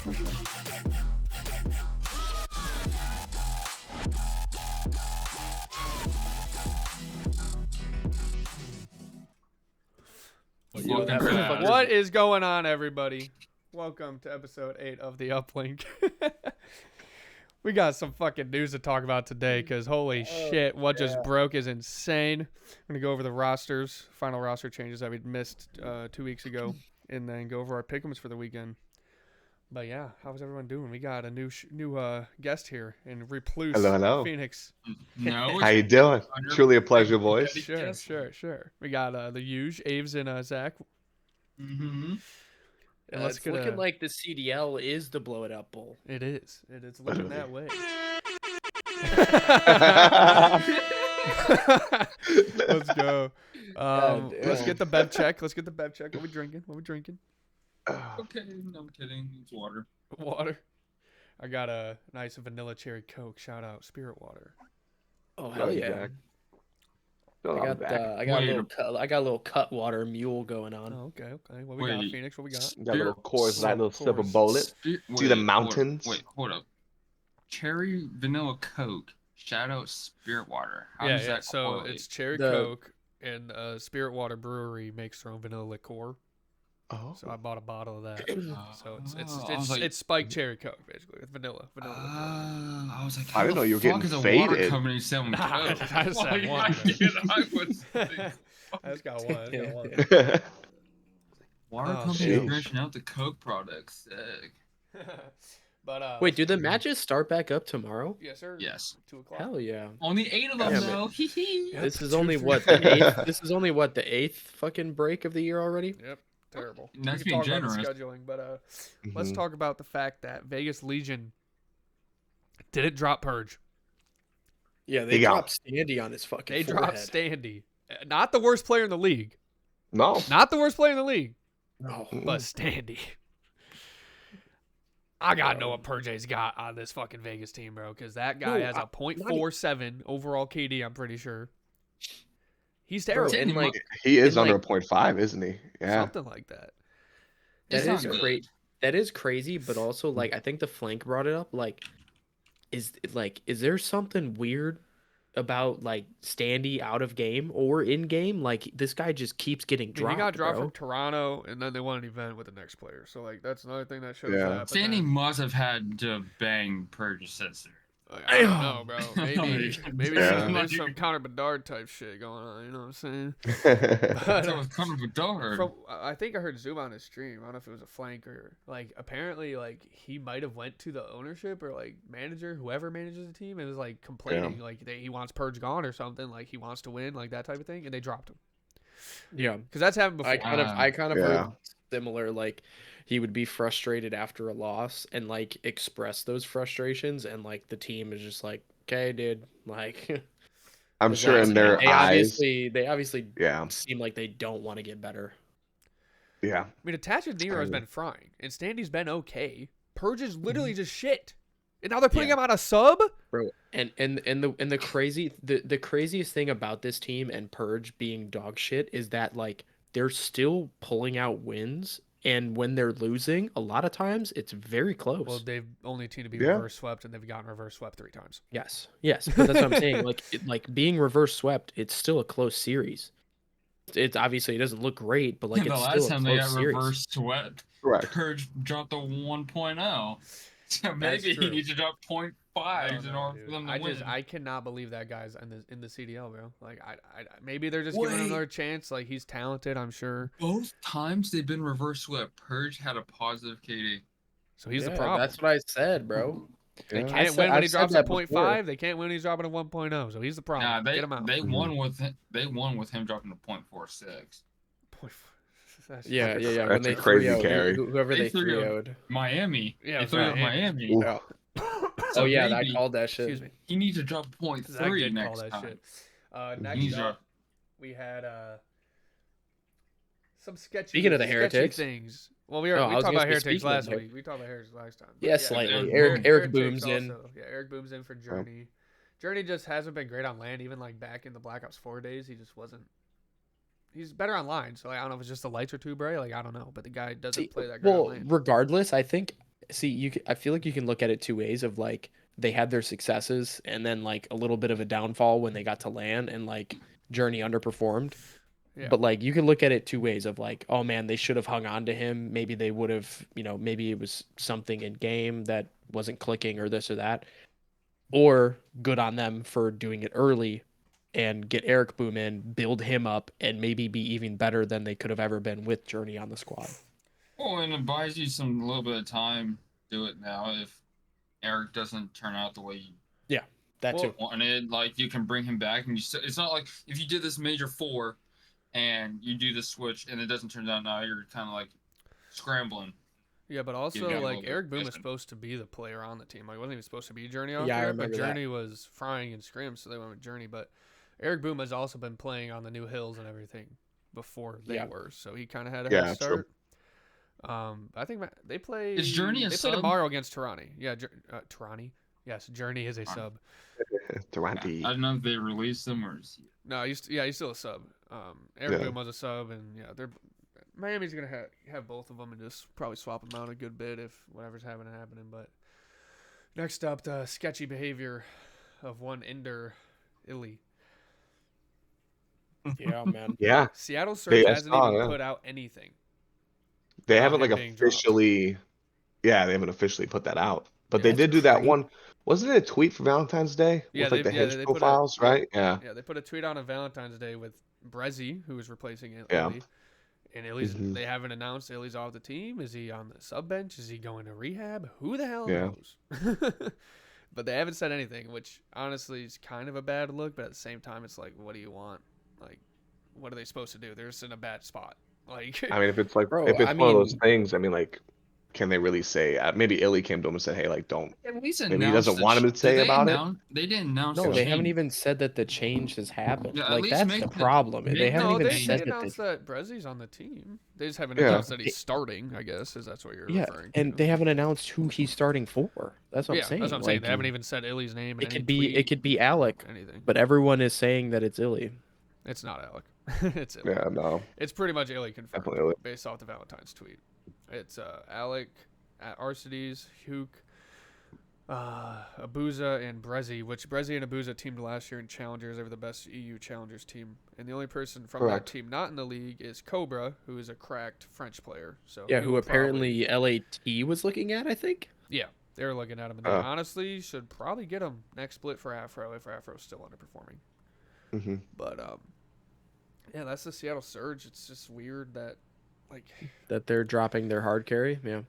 What is going on, everybody? Welcome to episode 8 of the Uplink. We got some fucking news to talk about today because holy shit, what just broke is insane. We're going to go over the rosters, final roster changes that we missed 2 weeks ago, and then go over our pick'ems for the weekend. But yeah, how's everyone doing? We got a new guest here in Recluse, hello. Phoenix. No, How you doing? Truly a pleasure, boys. Sure. We got the huge Aves and Zach. Mm-hmm. And it's looking like the CDL is the blow it up bowl. It is. It is looking that way. Let's go. Let's get the bev check. What we drinking? Okay, no, I'm kidding. It's water. Water. I got a nice vanilla cherry Coke. Shout out Spirit Water. Oh hell yeah! I got a little cut water mule going on. Oh, okay. What we got, Phoenix? What we got? Got a little Coors Light, little silver bullet. See the mountains. Hold up. Cherry vanilla Coke. Shout out Spirit Water. How does that so correlate? it's cherry Coke, and Spirit Water Brewery makes their own vanilla liqueur. Oh. So I bought a bottle of that. So it's spiked cherry Coke basically with vanilla. I was like, I didn't know you were getting faded. Water company selling Coke? I just had one. I just got one. Water company branching out the Coke products. But wait, do the matches start back up tomorrow? Yes, sir. Yes. 2:00. Hell yeah. Only 8 of them though. This is only what the 8th. This is only what the 8th fucking break of the year already. Yep. Terrible. That's we being can talk generous. about the scheduling, but let's talk about the fact that Vegas Legion didn't drop Purge. Yeah, they dropped Standy on his fucking forehead. Dropped Standy. Not the worst player in the league. No. Not the worst player in the league. No. But Standy. I gotta know what Purge's got on this fucking Vegas team, bro, because that guy has a .47 overall KD, I'm pretty sure. He's terrible. And like he is under a 0.5, isn't he? Yeah. Something like that. That is crazy, but also like I think the flank brought it up. Like, is there something weird about like Standy out of game or in game? Like this guy just keeps getting dropped. He got dropped from Toronto, and then they won an event with the next player. So like that's another thing that shows that. Standy must have had to bang Purge's sister. I don't know, bro. Maybe there's some Connor Bedard type shit going on. You know what I'm saying? That was Connor Bedard. I think I heard Zoom on his stream. I don't know if it was a flank or like apparently like he might have went to the ownership or like manager, whoever manages the team, and was like complaining like he wants Purge gone or something. Like he wants to win, like that type of thing, and they dropped him. Yeah, because that's happened before. I kind of heard similar. Like he would be frustrated after a loss and like express those frustrations, and like the team is just like, okay, dude, like I'm sure in their eyes they obviously seem like they don't want to get better. I mean, Attachment Nero has been frying, and Standy's been okay. Purge is literally just shit, and now they're putting him on a sub, bro. And the craziest thing about this team and Purge being dog shit is that like they're still pulling out wins. And when they're losing, a lot of times it's very close. Well, they've only team to be reverse swept, and they've gotten reverse swept 3 times. Yes, but that's what I'm saying. Like being reverse swept, it's still a close series. It's obviously it doesn't look great, but like it's still a close series. The last time they got reverse swept, Purge dropped a 1.0. So maybe he needs to drop 0.5 in order for them to win. I cannot believe that guy's in the CDL, bro. Like, maybe they're just giving him another chance. Like, he's talented, I'm sure. Both times they've been reverse swept, Purge had a positive KD. So he's the problem. That's what I said, bro. They can't win when he drops a 0.5. They can't win when he's dropping a 1.0. So he's the problem. Get him out. They won with him dropping a 0.46. Yeah. That's when they a crazy carry. Whoever they 3-0'd. Miami. Yeah, they 3-0 Miami. Yeah. So I called that shit. Excuse me. He needs to drop 0.3 next time. Next up, we had some sketchy. Speaking of the heretics things. Well, we talked about heretics last week. We talked about heretics last time. Yeah, slightly. Eric booms in. Yeah, Eric booms in for Journey. Journey just hasn't been great on land. Even like back in the Black Ops 4 days, he just wasn't. He's better online, so I don't know if it's just the lights are too bright. Like I don't know, but the guy doesn't play that great on land. Regardless, I think see, I feel like you can look at it two ways of like they had their successes and then like a little bit of a downfall when they got to LAN and like Journey underperformed. Yeah. But like you can look at it two ways of like, oh man, they should have hung on to him. Maybe they would have, maybe it was something in game that wasn't clicking or this or that. Or good on them for doing it early and get Eric Boom in, build him up, and maybe be even better than they could have ever been with Journey on the squad. Well, and it buys you a little bit of time to do it now if Eric doesn't turn out the way you too wanted. Like, you can bring him back, and it's not like if you did this major 4 and you do the switch and it doesn't turn out now, you're kind of like scrambling. Yeah, but also like Eric Boom was supposed to be the player on the team. Like, wasn't even supposed to be Journey on there, but Journey was frying in scrims, so they went with Journey. But Eric Boom has also been playing on the new hills and everything before they were, so he kind of had a head start. I think they play. Is Journey a they sub? play tomorrow against Tirani. Yeah, Tirani. Yes, Journey is a sub. Tirani. I don't know if they released them or. No, he's still a sub. Eric Boom was a sub, and Miami's gonna have both of them and just probably swap them out a good bit if whatever's happening. But next up, the sketchy behavior of one Ender, ILLEY. Yeah, man. Yeah. Seattle Surge hasn't even put out anything. They haven't like officially. Yeah, they haven't officially put that out, but they did do that one. Wasn't it a tweet for Valentine's Day with like the hinge profiles, right? Yeah. Yeah, they put a tweet out on Valentine's Day with Brezzy, who was replacing ILLEY. Yeah. And ILLEY's, they haven't announced ILLEY's off the team. Is he on the sub bench? Is he going to rehab? Who the hell knows? But they haven't said anything, which honestly is kind of a bad look. But at the same time, it's like, what do you want? Like, what are they supposed to do? They're just in a bad spot. Like, I mean, if it's like, one of those things, I mean, like, can they really say? Maybe ILLEY came to him and said, "Hey, like, don't." Maybe he doesn't want him to say about it. They didn't announce. No, they haven't even said that the change has happened. Yeah, like that's the problem. They haven't even said that. They announced that Brezzy's on the team. They just haven't announced that he's starting. I guess that's what you're referring to. And they haven't announced who he's starting for. That's what I'm saying. That's what I'm saying. They haven't even said ILLEY's name. It could be Alec. Anything. But everyone is saying that it's ILLEY. It's not Alec. It's ILLEY. Yeah, no. It's pretty much ILLEY confirmed. Definitely. Based off the Valentine's tweet. It's Alec, at Arcides, Huke, Abuza, and Brezzy, which Brezzy and Abuza teamed last year in Challengers. They were the best EU Challengers team. And the only person from that team not in the league is Cobra, who is a cracked French player. So who apparently LAT was looking at, I think. Yeah, they were looking at him. And they honestly should probably get him next split for Afro if Afro's still underperforming. Mm-hmm. But, that's the Seattle Surge. It's just weird that that they're dropping their hard carry. Yeah.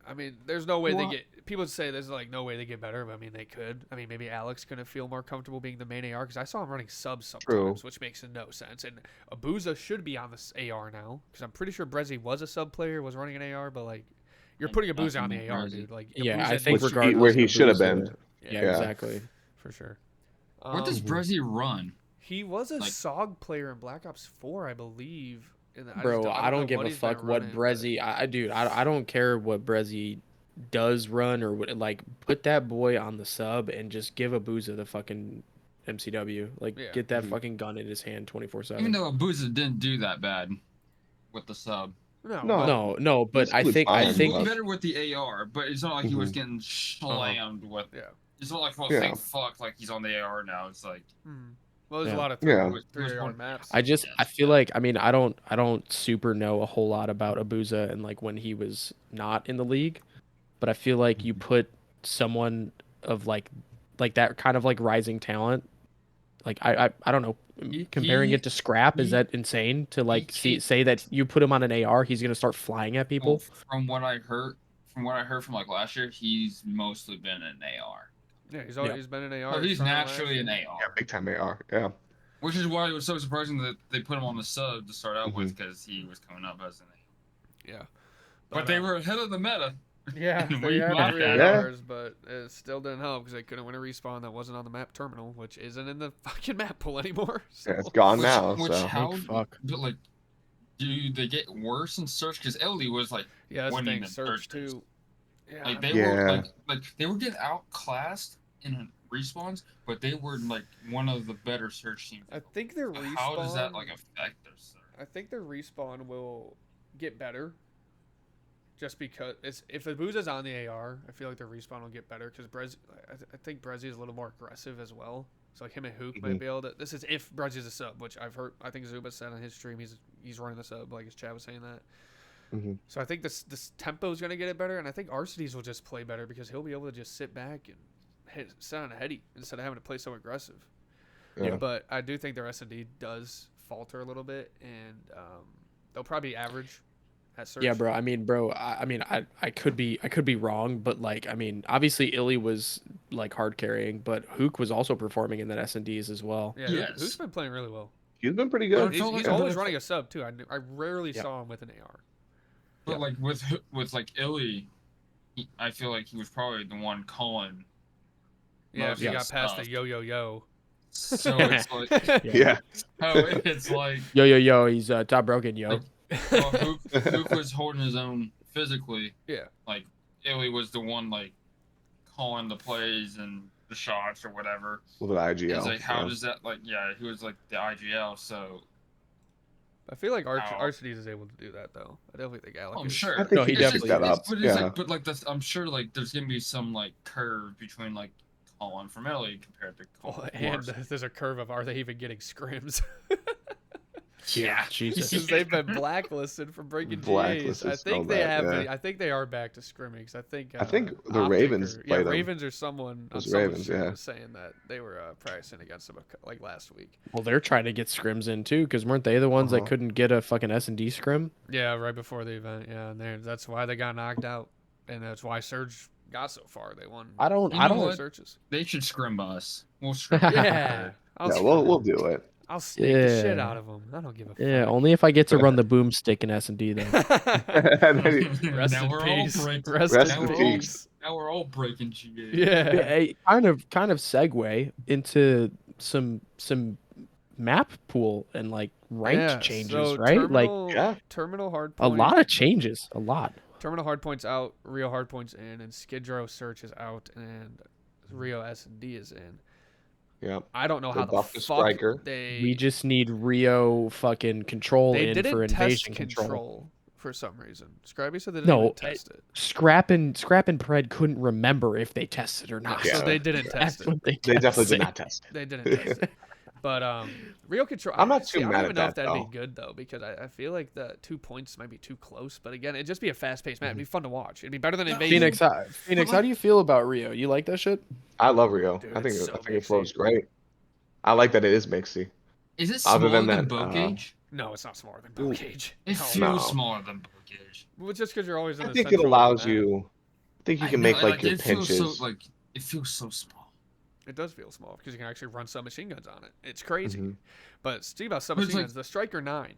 I mean, there's no way they get. People say there's like no way they get better, but I mean they could. I mean maybe Alex gonna feel more comfortable being the main AR because I saw him running subs sometimes, which makes no sense. And Abuza should be on this AR now because I'm pretty sure Brezzy was a sub player, was running an AR, but like you're putting Abuza on the AR, dude. Like I think regardless where he should have been. Yeah, exactly. For sure. What does Brezzy run? He was a SOG player in Black Ops 4, I believe. Bro, I don't give a fuck what Brezzy. I don't care what Brezzy does run or what. Like, put that boy on the sub and just give Abuza the fucking MCW. Like, get that fucking gun in his hand 24/7. Even though Abuza didn't do that bad with the sub. No. But I think better with the AR. But it's not like he was getting slammed with. Yeah. It's not like thank fuck like he's on the AR now. It's like. Well, there's a lot of 3 maps. I feel like I don't super know a whole lot about Abuza and like when he was not in the league, but I feel like you put someone of like that kind of like rising talent, like I don't know, comparing it to Scrap, is that insane to like say that you put him on an AR, he's gonna start flying at people? Well, from what I heard from like last year, he's mostly been an AR. Yeah, he's always been an AR. So he's naturally an AR. Yeah, big time AR. Yeah. Which is why it was so surprising that they put him on the sub to start out with, because he was coming up as an AR. Yeah. But they were ahead of the meta. Yeah, they had 3 ARs, but it still didn't help because they couldn't win a respawn that wasn't on the map terminal, which isn't in the fucking map pool anymore. So. Yeah, it's gone now. Fuck. But like, do they get worse in search? Because ILLEY was like winning in search too. Yeah, like they were like they were getting outclassed in respawns, but they were like one of the better search teams. I think their respawn. How does that like affect their search? I think their respawn will get better. just because if the Booz is on the AR, I feel like the respawn will get better because I think Brezzy is a little more aggressive as well. So like him and Hook might be able to. This is if Brezzy's a sub, which I've heard. I think Zuba said on his stream he's running the sub, like his chat was saying that. So I think this tempo is gonna get it better, and I think Arcides will just play better because he'll be able to just sit back and sit on a heady instead of having to play so aggressive. Yeah. But I do think their S&D does falter a little bit, and they'll probably average at search. Yeah, bro. I mean, I could be wrong, but like, I mean, obviously ILLEY was like hard carrying, but Hook was also performing in that S&Ds as well. Yeah, Hook's been playing really well. He's been pretty good. He's always running a sub too. I rarely saw him with an AR. But like with like ILLEY, I feel like he was probably the one calling. Yeah, if he got past the yo. So it's like it's like yo, he's top broken, yo. Hook was holding his own physically. Yeah. Like ILLEY was the one like calling the plays and the shots or whatever. With the IGL. It's like how does that like he was like the IGL, so I feel like Arcides is able to do that though. I definitely think Alec. I'm sure. I think he definitely got up. But like this, I'm sure like there's gonna be some like curve between like calling from ILLEY compared to and there's a curve of are they even getting scrims? Yeah, Jesus. Because they've been blacklisted for breaking GAs. I think they have. Yeah. I think they are back to scrimming. I think the Ravens play them. Ravens or someone. Ravens, was saying that they were practicing against them like last week. Well, they're trying to get scrims in too, because weren't they the ones that couldn't get a fucking S&D scrim? Yeah, right before the event. Yeah, and that's why they got knocked out, and that's why Surge got so far. They won. I don't searches. They should scrim us. We'll scrim. Yeah, we'll do it. I'll snake the shit out of them. I don't give a fuck. Yeah, only if I get to run the boomstick in S&D though. Rest in peace. Now we're all breaking GA. Yeah. Kind of segue into some map pool and like ranked changes, right? Terminal hard point. A lot of changes. A lot. Terminal hardpoint's out, Rio hardpoint's in, and Skid Row search is out, and Rio S&D is in. Yeah. I don't know how the fuck we just need Rio fucking control in for invasion control for some reason. Scrappy said they didn't even test it. Scrap and Pred couldn't remember if they tested or not. Yeah. So they didn't test it. They definitely did not test it. They didn't test it. But Rio control. I'm not too mad at that. I don't even know if that'd be good though, because I feel like the 2 points might be too close. But again, it'd just be a fast-paced map. It'd be fun to watch. It'd be better than Invasion. Phoenix, how do you feel about Rio? You like that shit? I love Rio. Dude, I think it flows great. I like that it is mixy. Is it smaller than bow cage? No, it's not smaller than bow cage. It feels smaller than bow cage. Well, just because you're always in I think it allows you. I think you can make like your pinches. It feels so small. It does feel small because you can actually run submachine guns on it. It's crazy. But Steve, about submachine guns, the Striker 9.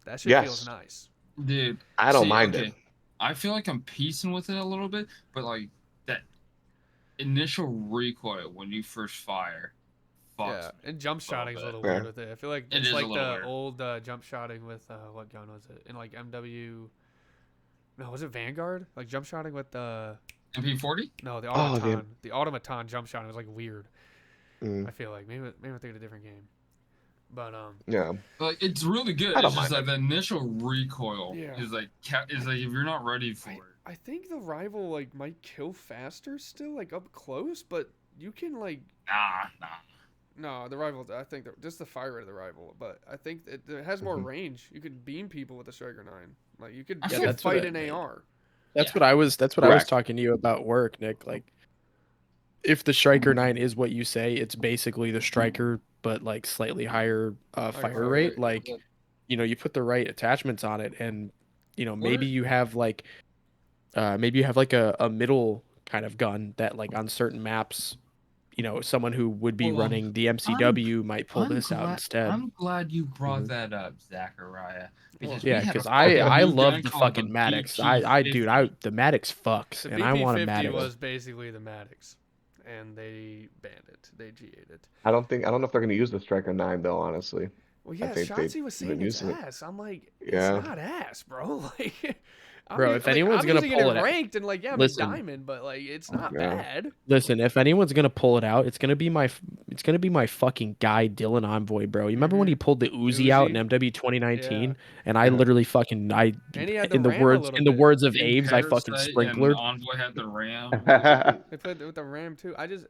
That shit feels nice. Dude, I don't mind it. I feel like I'm piecing with it a little bit, but like that initial recoil when you first fire. Yeah, and jump shotting is a little weird with it. I feel like it's like the old jump shotting with what gun was it? In like MW. No, was it Vanguard? Like jump shotting with the MP40? No, the automaton. The automaton jump shotting was like weird. I feel like maybe I'm thinking of a different game. But yeah, like it's really good. It's just like the initial recoil is like if you're not ready for it. I think the rival like might kill faster still, like up close, but you can like nah. No, the rival. I think just the fire rate of the rival, but I think it has more range. You could beam people with the Striker 9. Like you could fight an AR. That's what I was. That's what I was talking to you about work, Nick. Like, if the Striker 9 is what you say, it's basically the Striker, but like slightly higher fire rate. Like, you put the right attachments on it, and maybe you have like, a middle kind of gun that like on certain maps. Someone who would be running the MCW might pull this out instead. I'm glad you brought that up, Zachariah. Because I love the fucking Maddox. The Maddox fucks, and I want a Maddox. The BP-50 was basically the Maddox, and they banned it. They GA'd it. I don't know if they're going to use the Striker 9 though, honestly. Well, yeah, Shotzi was saying it's ass. I'm like, it's not ass, bro. Like, Bro, if anyone's gonna pull it out, ranked and like, yeah, I'm a diamond, but like, it's not bad. Listen, if anyone's gonna pull it out, it's gonna be my fucking guy Dylan Envoy, bro. You remember when he pulled the Uzi out in MW 2019, and I literally fucking in the words of Aves, I fucking sprinklered. Envoy had the ram. They played with the ram too. I just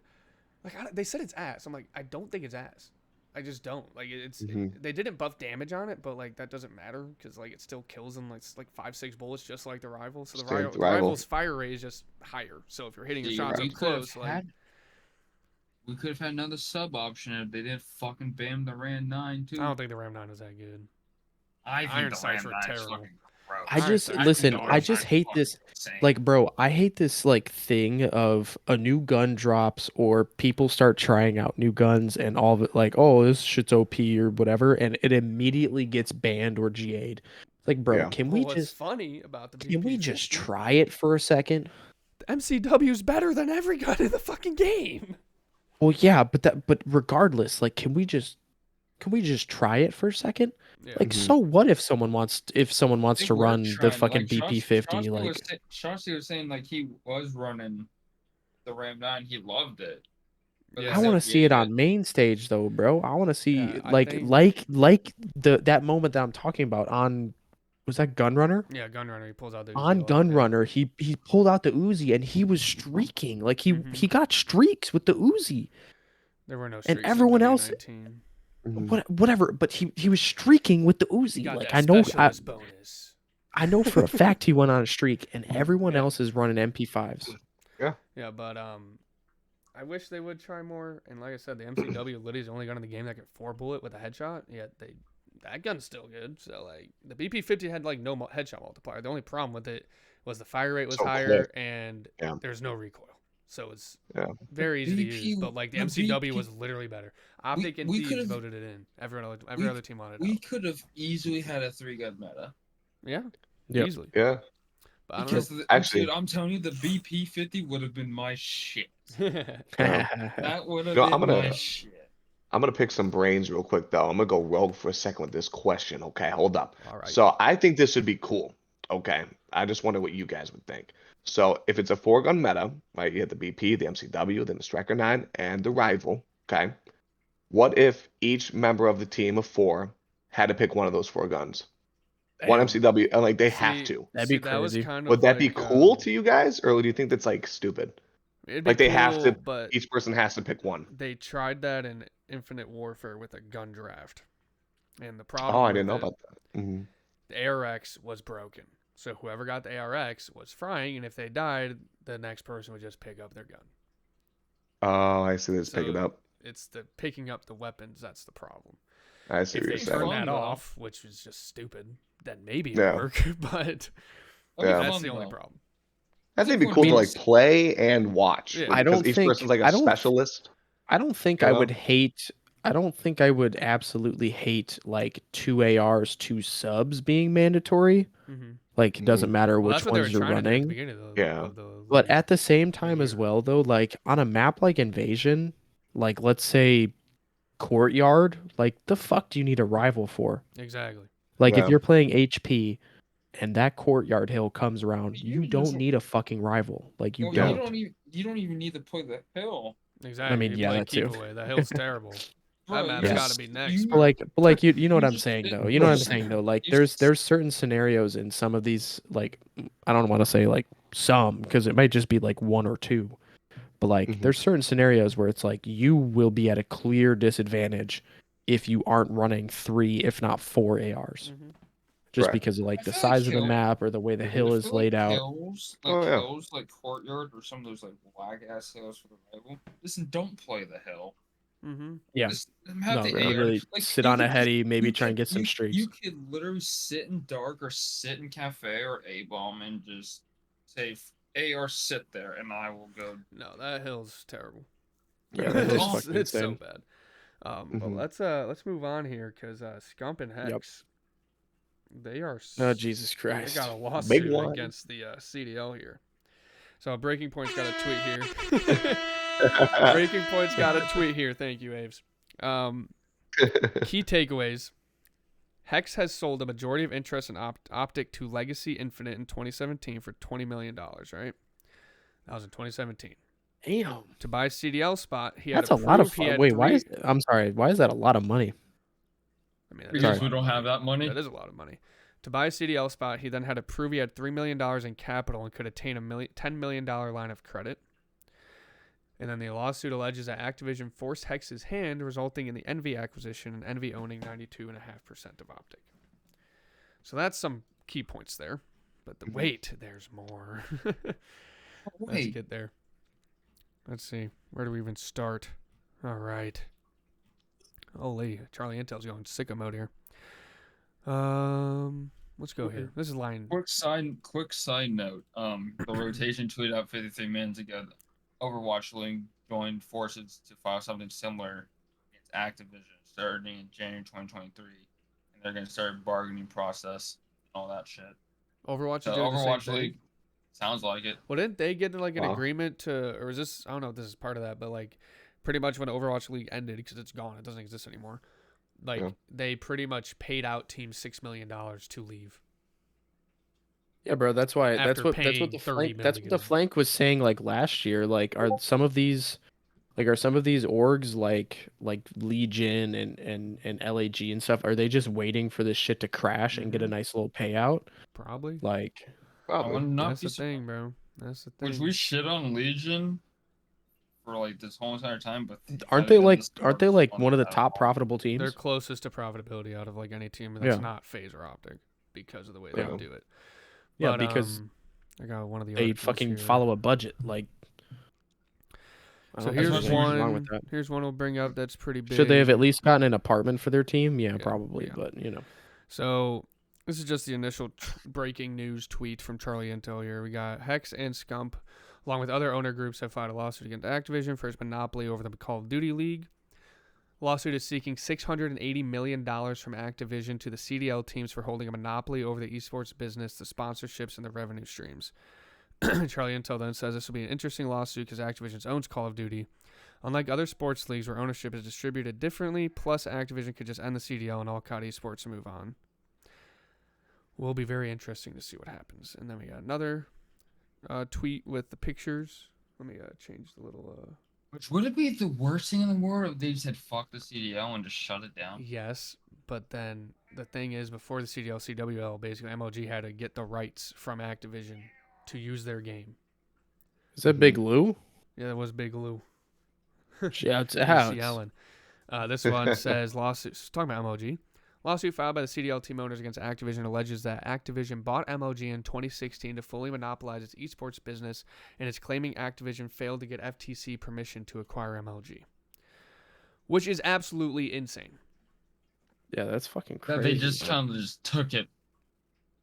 they said it's ass. I'm like, I don't think it's ass. I just don't like it's. They didn't buff damage on it, but like that doesn't matter because like it still kills in like 5-6 bullets, just like the rival. So the rival's fire rate is just higher. So if you're hitting your shots up close, like we could have had another sub option if they didn't fucking bam the Ram 9 too. I don't think the Ram 9 was that good. I think Iron sights were terrible. I just hate this, like, bro, I hate this, like, thing of a new gun drops or people start trying out new guns and all of it, like, oh, this shit's OP or whatever, and it immediately gets banned or GA'd. Like, bro, can we just funny about the can we just try it for a second? The MCW's better than every gun in the fucking game. Well, yeah, but regardless, like, can we just try it for a second? Yeah. Like, so what if someone wants to run the fucking like, BP50? Like, Shosty was saying like he was running the Ram 9, he loved it. Yeah. I want to see it on main stage though, bro. I want to see that moment that I'm talking about on. Was that Gunrunner? Yeah, Gunrunner. He pulls out the Uzi. On Gunrunner, he pulled out the Uzi and he was streaking. Like he got streaks with the Uzi. There were no streaks. And everyone else. Whatever, but he was streaking with the Uzi. Like I know for a fact he went on a streak, and everyone else is running MP5s. Yeah, but I wish they would try more. And like I said, the MCW literally is the only gun in the game that can 4-bullet with a headshot. Yet that gun's still good. So like the BP50 had like no headshot multiplier. The only problem with it was the fire rate was higher and there's no recoil. So it's very easy to use, but like the MCW was literally better. Optic and Thieves voted it in. Every other team wanted it. We could have easily had a 3-gun meta. Yeah, easily. Yeah. But because actually, dude, I'm telling you, the BP50 would have been my shit. That would have been my shit. I'm gonna pick some brains real quick though. I'm gonna go rogue for a second with this question. Okay, hold up. All right. So I think this would be cool. Okay, I just wonder what you guys would think. So if it's a 4-gun meta, right, you have the BP, the MCW, then the Striker 9, and the Rival, okay? What if each member of the team of 4 had to pick one of those 4 guns? One MCW, and like they have to. That'd be crazy. Would that be cool to you guys, or do you think that's like stupid? Like they have to, but each person has to pick one. They tried that in Infinite Warfare with a gun draft. And the problem I didn't know about that. The ARX was broken. So whoever got the ARX was frying, and if they died, the next person would just pick up their gun. Oh, I see. They just pick it up. It's the picking up the weapons that's the problem. I see what you're saying. If they turn that off, which is just stupid, then maybe it would work. But that's the only problem. I think it'd be cool to like play and watch. Yeah. I don't think each person's like a specialist. I don't think I would hate. I don't think I would absolutely hate like 2 ARs, 2 subs being mandatory. Like, it doesn't matter which ones you're running. But at the same time as well, though, like on a map like Invasion, like let's say Courtyard, like the fuck do you need a rival for? Exactly. Like if you're playing HP and that Courtyard hill comes around, you don't need a fucking rival. Like you don't. You don't even need to play the hill. Exactly. I mean, that too. That hill's terrible. That map's got to be next. Like you know what I'm saying though. You know what I'm saying though. Like there's certain scenarios in some of these, like I don't want to say like some, because it might just be like 1 or 2, but like there's certain scenarios where it's like you will be at a clear disadvantage if you aren't running 3, if not 4 ARs, just because of like the size of the map or the way the hill is laid out. Hills, hills like Courtyard or some of those like wag ass hills for the rival. Listen, don't play the hill. Yeah, really like, sit on a heady, maybe try and get some streaks. You could literally sit in dark or sit in cafe or A-bomb and just say AR sit there and I will go. No, that hill's terrible. Yeah, it's so bad. But let's move on here because SCUMP and HECZ, they are. Oh Jesus Christ! They got a lawsuit against the CDL here. So Breaking Point's got a tweet here. Breaking Point's got a tweet here. Thank you, Aves. Key takeaways. HECZ has sold a majority of interest in Optic to Legacy Infinite in 2017 for $20 million, right? That was in 2017. Damn. To buy CDL spot, he That's had a lot of he had wait, three... I'm sorry, why is that a lot of money? I mean, because we don't have that money. That is a lot of money. To buy a CDL spot, he then had to prove he had $3 million in capital and could attain a $10 million line of credit. And then the lawsuit alleges that Activision forced HECZ's hand, resulting in the Envy acquisition and Envy owning 92.5% of Optic. So that's some key points there. But wait, there's more. Let's get there. Let's see. Where do we even start? All right. Holy, Charlie Intel's going sicko mode here. Let's go here. This is line. Quick side note. The rotation tweeted out 53 minutes ago. Overwatch League joined forces to file something similar against Activision starting in January 2023, and they're going to start a bargaining process and all that shit. Overwatch so is doing Overwatch the same League thing? Sounds like it. Well, didn't they get like an agreement to, or is this? I don't know if this is part of that, but like pretty much when Overwatch League ended, because it's gone, it doesn't exist anymore. Like they pretty much paid out teams $6 million to leave. Yeah, bro. That's why. That's what the flank was saying. Like last year, like are some of these orgs like Legion and LAG and stuff? Are they just waiting for this shit to crash and get a nice little payout? Probably. Like, that's the thing, bro. That's the thing. Which we shit on Legion for like this whole entire time, but aren't they like one of the top profitable teams? They're closest to profitability out of like any team that's not FaZe or Optic because of the way they do it. Yeah, but, because I got one of the they fucking follow a budget. Like, so here's one. Here's one we'll bring up that's pretty big. Should they have at least gotten an apartment for their team? Yeah, probably. Yeah. But you know. So this is just the initial breaking news tweet from Charlie Intel here. We got HECZ and SCUMP, along with other owner groups, have filed a lawsuit against Activision for its monopoly over the Call of Duty League. Lawsuit is seeking $680 million from Activision to the CDL teams for holding a monopoly over the esports business, the sponsorships, and the revenue streams. Charlie Intel then says this will be an interesting lawsuit because Activision owns Call of Duty. Unlike other sports leagues where ownership is distributed differently, plus Activision could just end the CDL and all COD esports and move on. Will be very interesting to see what happens. And then we got another tweet with the pictures. Let me change the little... Which would it be the worst thing in the world if they just said fuck the CDL and just shut it down? Yes, but then the thing is, before the CDL, CWL, basically MLG had to get the rights from Activision to use their game. Is that Big Lou? Yeah, that was Big Lou. Shouts out. This one says lawsuit. Talking about MLG. Lawsuit filed by the CDL team owners against Activision alleges that Activision bought MLG in 2016 to fully monopolize its esports business, and is claiming Activision failed to get FTC permission to acquire MLG, which is absolutely insane. Yeah, that's fucking crazy. That they just kind of just took it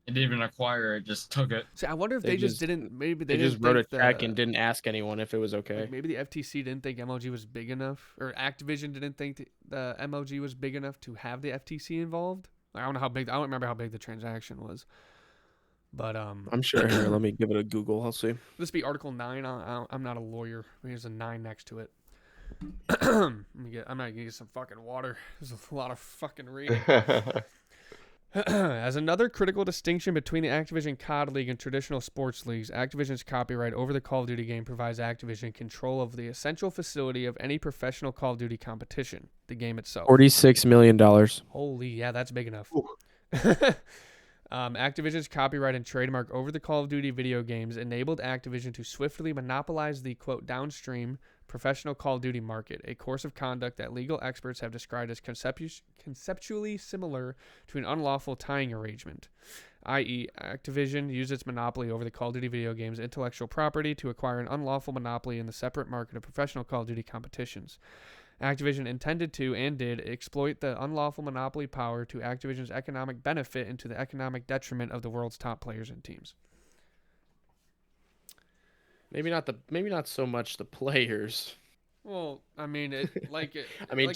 and didn't even acquire it, just took it. See, I wonder if they just didn't. Maybe they just wrote a check and didn't ask anyone if it was okay. Like maybe the FTC didn't think MLG was big enough, or Activision didn't think the MLG was big enough to have the FTC involved. Like, I don't know how big. I don't remember how big the transaction was. But I'm sure. Here, let me give it a Google. I'll see. This be Article 9. I'm not a lawyer. There's a 9 next to it. I'm gonna get some fucking water. There's a lot of fucking reading. As another critical distinction between the Activision COD League and traditional sports leagues, Activision's copyright over the Call of Duty game provides Activision control of the essential facility of any professional Call of Duty competition, the game itself. $46 million. Holy, yeah, that's big enough. Activision's copyright and trademark over the Call of Duty video games enabled Activision to swiftly monopolize the, quote, downstream professional Call of Duty market, a course of conduct that legal experts have described as conceptually similar to an unlawful tying arrangement, i.e., Activision used its monopoly over the Call of Duty video games' intellectual property to acquire an unlawful monopoly in the separate market of professional Call of Duty competitions. Activision intended to, and did, exploit the unlawful monopoly power to Activision's economic benefit and to the economic detriment of the world's top players and teams. Maybe not so much the players. Well, I mean, to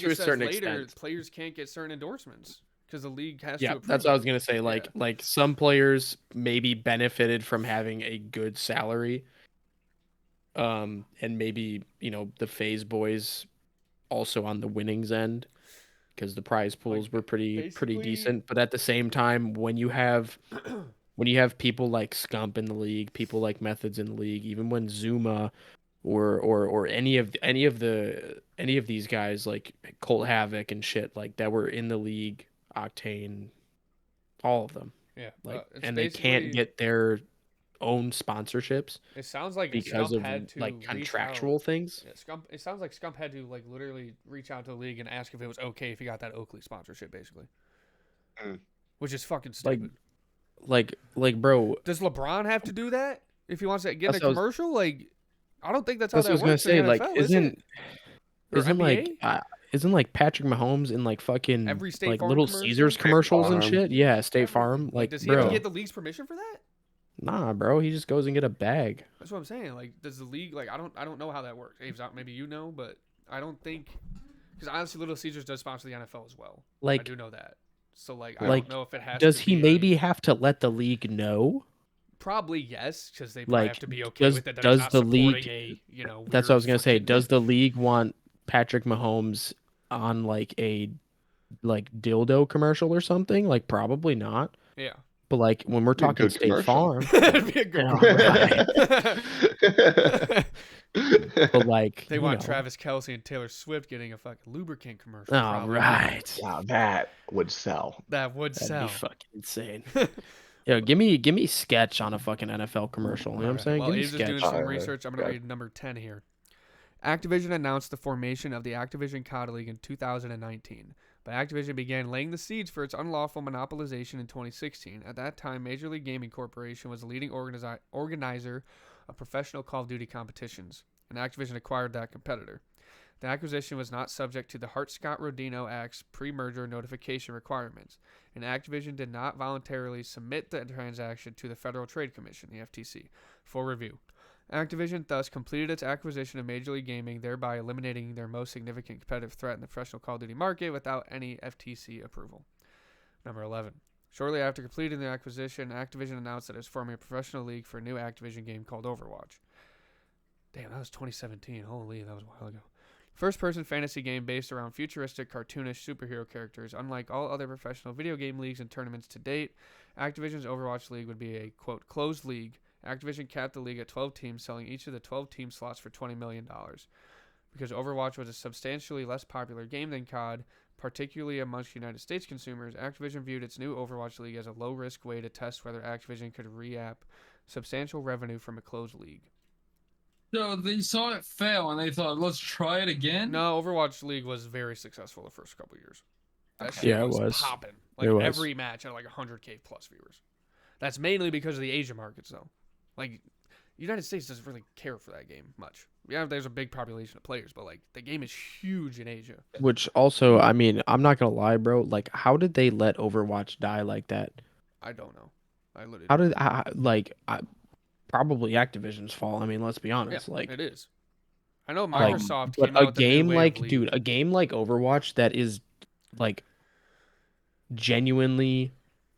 a certain extent, players can't get certain endorsements because the league has to approve. That's what I was gonna say. Like some players maybe benefited from having a good salary, and maybe the FaZe boys also on the winnings end because the prize pools were pretty decent. But at the same time, when you have people like SCUMP in the league, people like Methods in the league, even when Zuma or any of these guys like Colt Havoc and shit like that were in the league, Octane, all of them. Yeah. Like and they can't get their own sponsorships. It sounds like because SCUMP of had to like contractual things. Yeah, it sounds like SCUMP had to like literally reach out to the league and ask if it was okay if he got that Oakley sponsorship, basically. Which is fucking stupid. Like, bro. Does LeBron have to do that if he wants to get a commercial? Like, I don't think that's how that works. I was gonna say, like, isn't isn't like Patrick Mahomes in like fucking every State like Farm Little commercial? Caesars commercials and shit? Yeah, State Farm. Like, does he bro, have to get the league's permission for that? Nah, bro. He just goes and get a bag. That's what I'm saying. Like, does the league like I don't know how that works. Abe's out, maybe you know, but I don't think because honestly, Little Caesars does sponsor the NFL as well. Like, I do know that. So like, I don't know if it has. Does he maybe have to let the league know? Probably yes, because they probably have to be okay with it. That does the league? That's what I was gonna say. league. Does the league want Patrick Mahomes on like a dildo commercial or something? Like probably not. Yeah. But like when we're talking State Farm, it'd be a good but like they want Travis Kelce and Taylor Swift getting a fucking lubricant commercial. Oh, right. Now that would sell. That'd be fucking insane. Yo, give me sketch on a fucking NFL commercial. You know what I'm saying? Well, give me he's sketch. just doing some research. I'm gonna read number 10 here. Activision announced the formation of the Activision COD League in 2019. But Activision began laying the seeds for its unlawful monopolization in 2016. At that time, Major League Gaming Corporation was the leading organizer of professional Call of Duty competitions, and Activision acquired that competitor. The acquisition was not subject to the Hart-Scott-Rodino Act's pre-merger notification requirements, and Activision did not voluntarily submit the transaction to the Federal Trade Commission, the FTC, for review. Activision thus completed its acquisition of Major League Gaming, thereby eliminating their most significant competitive threat in the professional Call of Duty market without any FTC approval. Number 11. Shortly after completing the acquisition, Activision announced that it was forming a professional league for a new Activision game called Overwatch. Damn, that was 2017. Holy, that was a while ago. First-person fantasy game based around futuristic, cartoonish superhero characters. Unlike all other professional video game leagues and tournaments to date, Activision's Overwatch League would be a, quote, closed league. Activision capped the league at 12 teams, selling each of the 12 team slots for $20 million. Because Overwatch was a substantially less popular game than COD, particularly amongst United States consumers, Activision viewed its new Overwatch League as a low-risk way to test whether Activision could re-up substantial revenue from a closed league. So they saw it fail and they thought, let's try it again? No, Overwatch League was very successful the first couple of years. That shit yeah, was it was popping. Like every match had like 100K plus viewers. That's mainly because of the Asia markets, though. Like, the United States doesn't really care for that game much. Yeah, there's a big population of players, but like the game is huge in Asia. Which also, I mean, I'm not gonna lie, bro. Like, how did they let Overwatch die like that? I don't know. I literally. How did probably Activision's fault. I mean, let's be honest. Yeah, like it is. I know Microsoft came out with the new way of league. a game like Overwatch that is like genuinely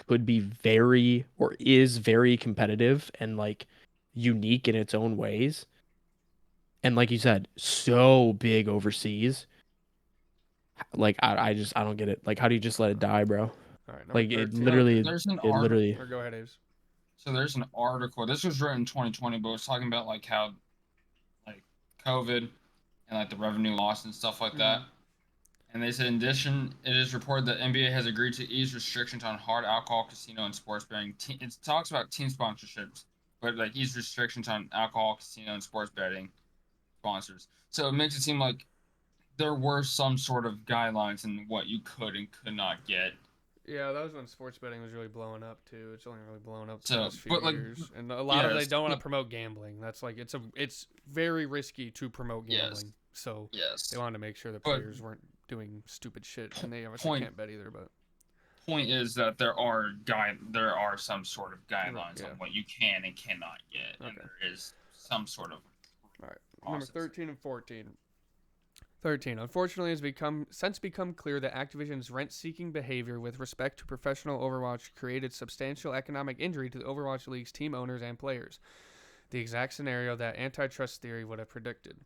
could be very or is very competitive and like unique in its own ways. And like you said, so big overseas. Like I don't get it. Like how do you just let it die, bro? All right, like 13. it literally Or go ahead, Aves. So there's an article. This was written in 2020, but it's talking about like how like COVID and like the revenue loss and stuff like that. And they said, in addition, it is reported that NBA has agreed to ease restrictions on hard alcohol, casino, and sports betting. It talks about team sponsorships, but like ease restrictions on alcohol, casino, and sports betting sponsors. So it makes it seem like there were some sort of guidelines in what you could and could not get. Yeah, that was when sports betting was really blowing up too. It's only really blown up the last few years, and a lot of they don't want to promote gambling. That's like it's very risky to promote gambling. So they wanted to make sure the players weren't doing stupid shit, and they obviously can't bet either. But point is that there are some sort of guidelines on what you can and cannot get, and there is some sort of. All right, number 13 and 14. 13. Unfortunately, it's since become clear that Activision's rent-seeking behavior with respect to professional Overwatch created substantial economic injury to the Overwatch League's team owners and players, the exact scenario that antitrust theory would have predicted.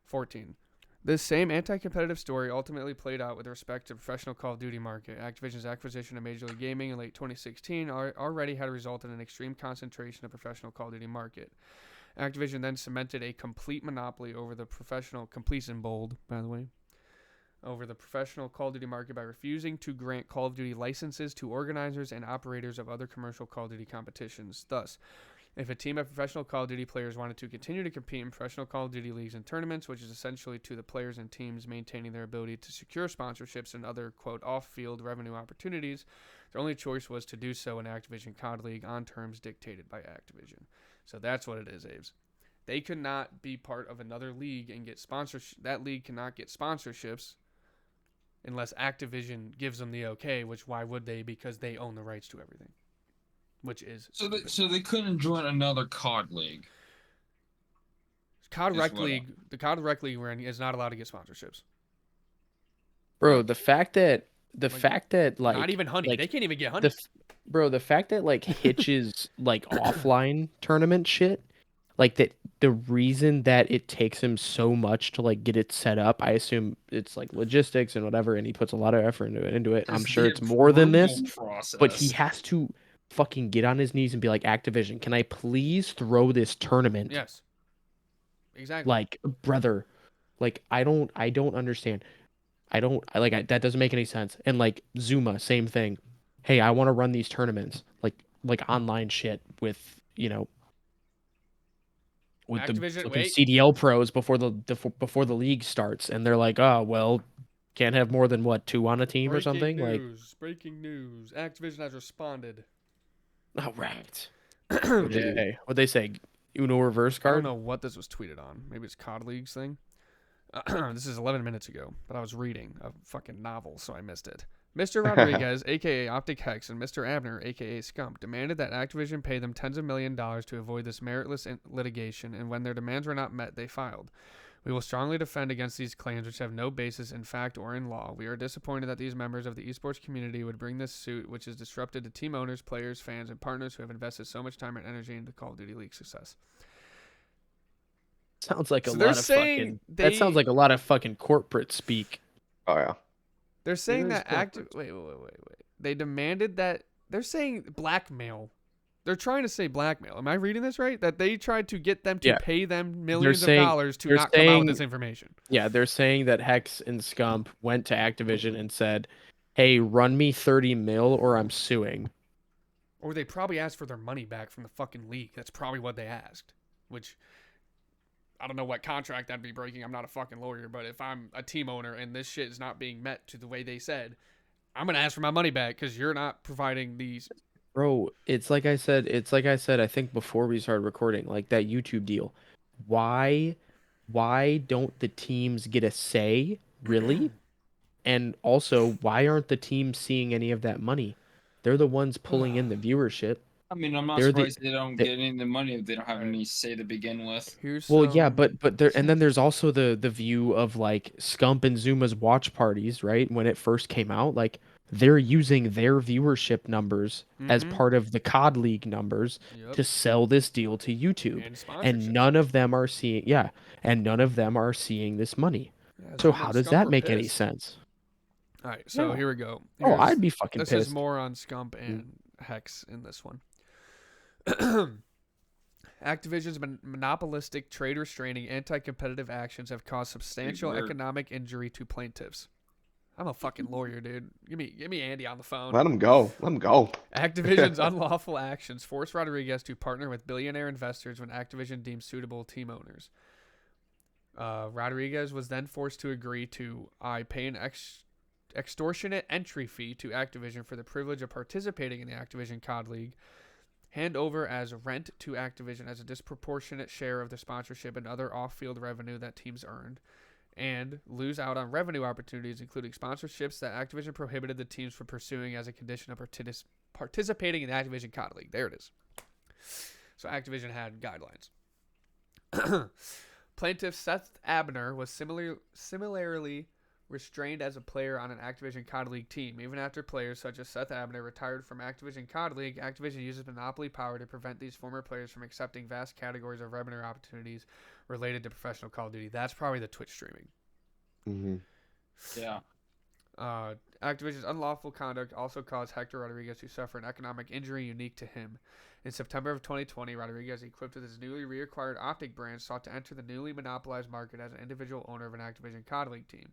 14. This same anti-competitive story ultimately played out with respect to the professional Call of Duty market. Activision's acquisition of Major League Gaming in late 2016 already had resulted in an extreme concentration of professional Call of Duty market. Activision then cemented a complete monopoly over the professional, complete in bold, by the way, over the professional Call of Duty market by refusing to grant Call of Duty licenses to organizers and operators of other commercial Call of Duty competitions. Thus, if a team of professional Call of Duty players wanted to continue to compete in professional Call of Duty leagues and tournaments, which is essentially to the players and teams maintaining their ability to secure sponsorships and other, quote, off-field revenue opportunities, their only choice was to do so in Activision COD League on terms dictated by Activision. So that's what it is, Aves. They could not be part of another league and get sponsorship. That league cannot get sponsorships unless Activision gives them the okay, which why would they? Because they own the rights to everything. Which is so they couldn't join another COD league. COD Rec League, the COD Rec League we're in is not allowed to get sponsorships. Bro, the fact that not even Honey, they can't even get Honey. The fact that like Hitch's like offline tournament shit, like that the reason that it takes him so much to like get it set up, I assume it's like logistics and whatever, and he puts a lot of effort into it. I'm sure it's more than this, but he has to fucking get on his knees and be like, Activision, can I please throw this tournament? Yes. Exactly. Like, brother, like I don't understand. That doesn't make any sense. And like Zuma, same thing. Hey, I want to run these tournaments, like online shit with, with Activision, the CDL pros before the league starts, and they're like, oh well, can't have more than what, 2 on a team or something. Breaking news. Activision has responded. Oh right. What'd they say? Uno reverse card? I don't know what this was tweeted on. Maybe it's COD League's thing. This is 11 minutes ago, but I was reading a fucking novel, so I missed it. Mr. Rodriguez, a.k.a. HECZ, and Mr. Abner, a.k.a. SCUMP, demanded that Activision pay them tens of millions of dollars to avoid this meritless litigation, and when their demands were not met, they filed. We will strongly defend against these claims which have no basis in fact or in law. We are disappointed that these members of the esports community would bring this suit, which is disrupted to team owners, players, fans, and partners who have invested so much time and energy into Call of Duty League success. Sounds like that sounds like a lot of fucking corporate speak. Oh yeah. They're saying that wait. They demanded that. They're saying blackmail. They're trying to say blackmail. Am I reading this right? That they tried to get them to pay them millions of dollars to not come out with this information. Yeah, they're saying that HECZ and SCUMP went to Activision and said, hey, run me 30 mil or I'm suing. Or they probably asked for their money back from the fucking league. That's probably what they asked. Which, I don't know what contract I'd be breaking. I'm not a fucking lawyer. But if I'm a team owner and this shit is not being met to the way they said, I'm going to ask for my money back because you're not providing these... Bro, it's like I said, I think before we started recording, like that YouTube deal. Why don't the teams get a say, really? And also, why aren't the teams seeing any of that money? They're the ones pulling in the viewership. I mean, I'm not surprised they don't get any of the money if they don't have any say to begin with. Yeah, but there, and then there's also the view of like SCUMP and Zuma's watch parties, right? When it first came out, like they're using their viewership numbers as part of the COD League numbers to sell this deal to YouTube, and none of them are seeing this money. So how does that make any sense? All right, so here we go. I'd be fucking pissed. This is more on SCUMP and HECZ in this one. Activision's monopolistic, trade-restraining, anti-competitive actions have caused substantial economic injury to plaintiffs. I'm a fucking lawyer, dude. Give me Andy on the phone. Let him go. Activision's unlawful actions forced Rodriguez to partner with billionaire investors when Activision deemed suitable team owners. Rodriguez was then forced to agree to pay an extortionate entry fee to Activision for the privilege of participating in the Activision COD League, hand over as rent to Activision as a disproportionate share of the sponsorship and other off-field revenue that teams earned, and lose out on revenue opportunities, including sponsorships that Activision prohibited the teams from pursuing as a condition of participating in the Activision COD League. There it is. So Activision had guidelines. Plaintiff Seth Abner was similarly restrained as a player on an Activision COD League team. Even after players such as Seth Abner retired from Activision COD League, Activision uses monopoly power to prevent these former players from accepting vast categories of revenue opportunities related to professional Call of Duty. That's probably the Twitch streaming. Mm-hmm. Yeah. Activision's unlawful conduct also caused Hector Rodriguez to suffer an economic injury unique to him. In September of 2020, Rodriguez, equipped with his newly reacquired Optic brand, sought to enter the newly monopolized market as an individual owner of an Activision COD League team.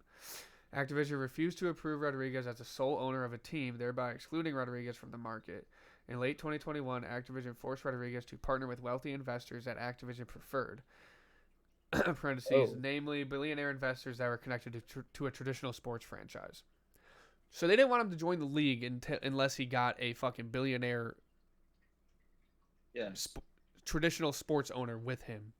Activision refused to approve Rodriguez as the sole owner of a team, thereby excluding Rodriguez from the market. In late 2021, Activision forced Rodriguez to partner with wealthy investors that Activision preferred. Namely billionaire investors that were connected to a traditional sports franchise. So they didn't want him to join the league unless he got a fucking billionaire traditional sports owner with him.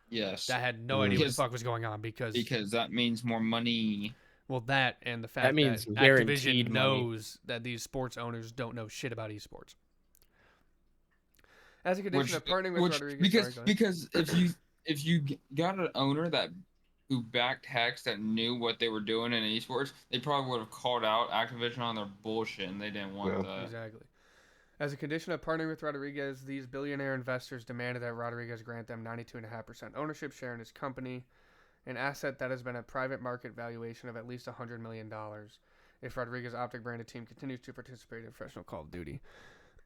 Yes. That had no idea what the fuck was going on because that means more money. Well, that and the fact that means Activision knows that these sports owners don't know shit about esports. As a condition of partnering with Rodriguez, because if you got an owner who backed HECZ that knew what they were doing in esports, they probably would have called out Activision on their bullshit, and they didn't want that. Exactly. As a condition of partnering with Rodriguez, these billionaire investors demanded that Rodriguez grant them 92.5% ownership share in his company, an asset that has been a private market valuation of at least $100 million if Rodriguez's Optic branded team continues to participate in professional Call of Duty.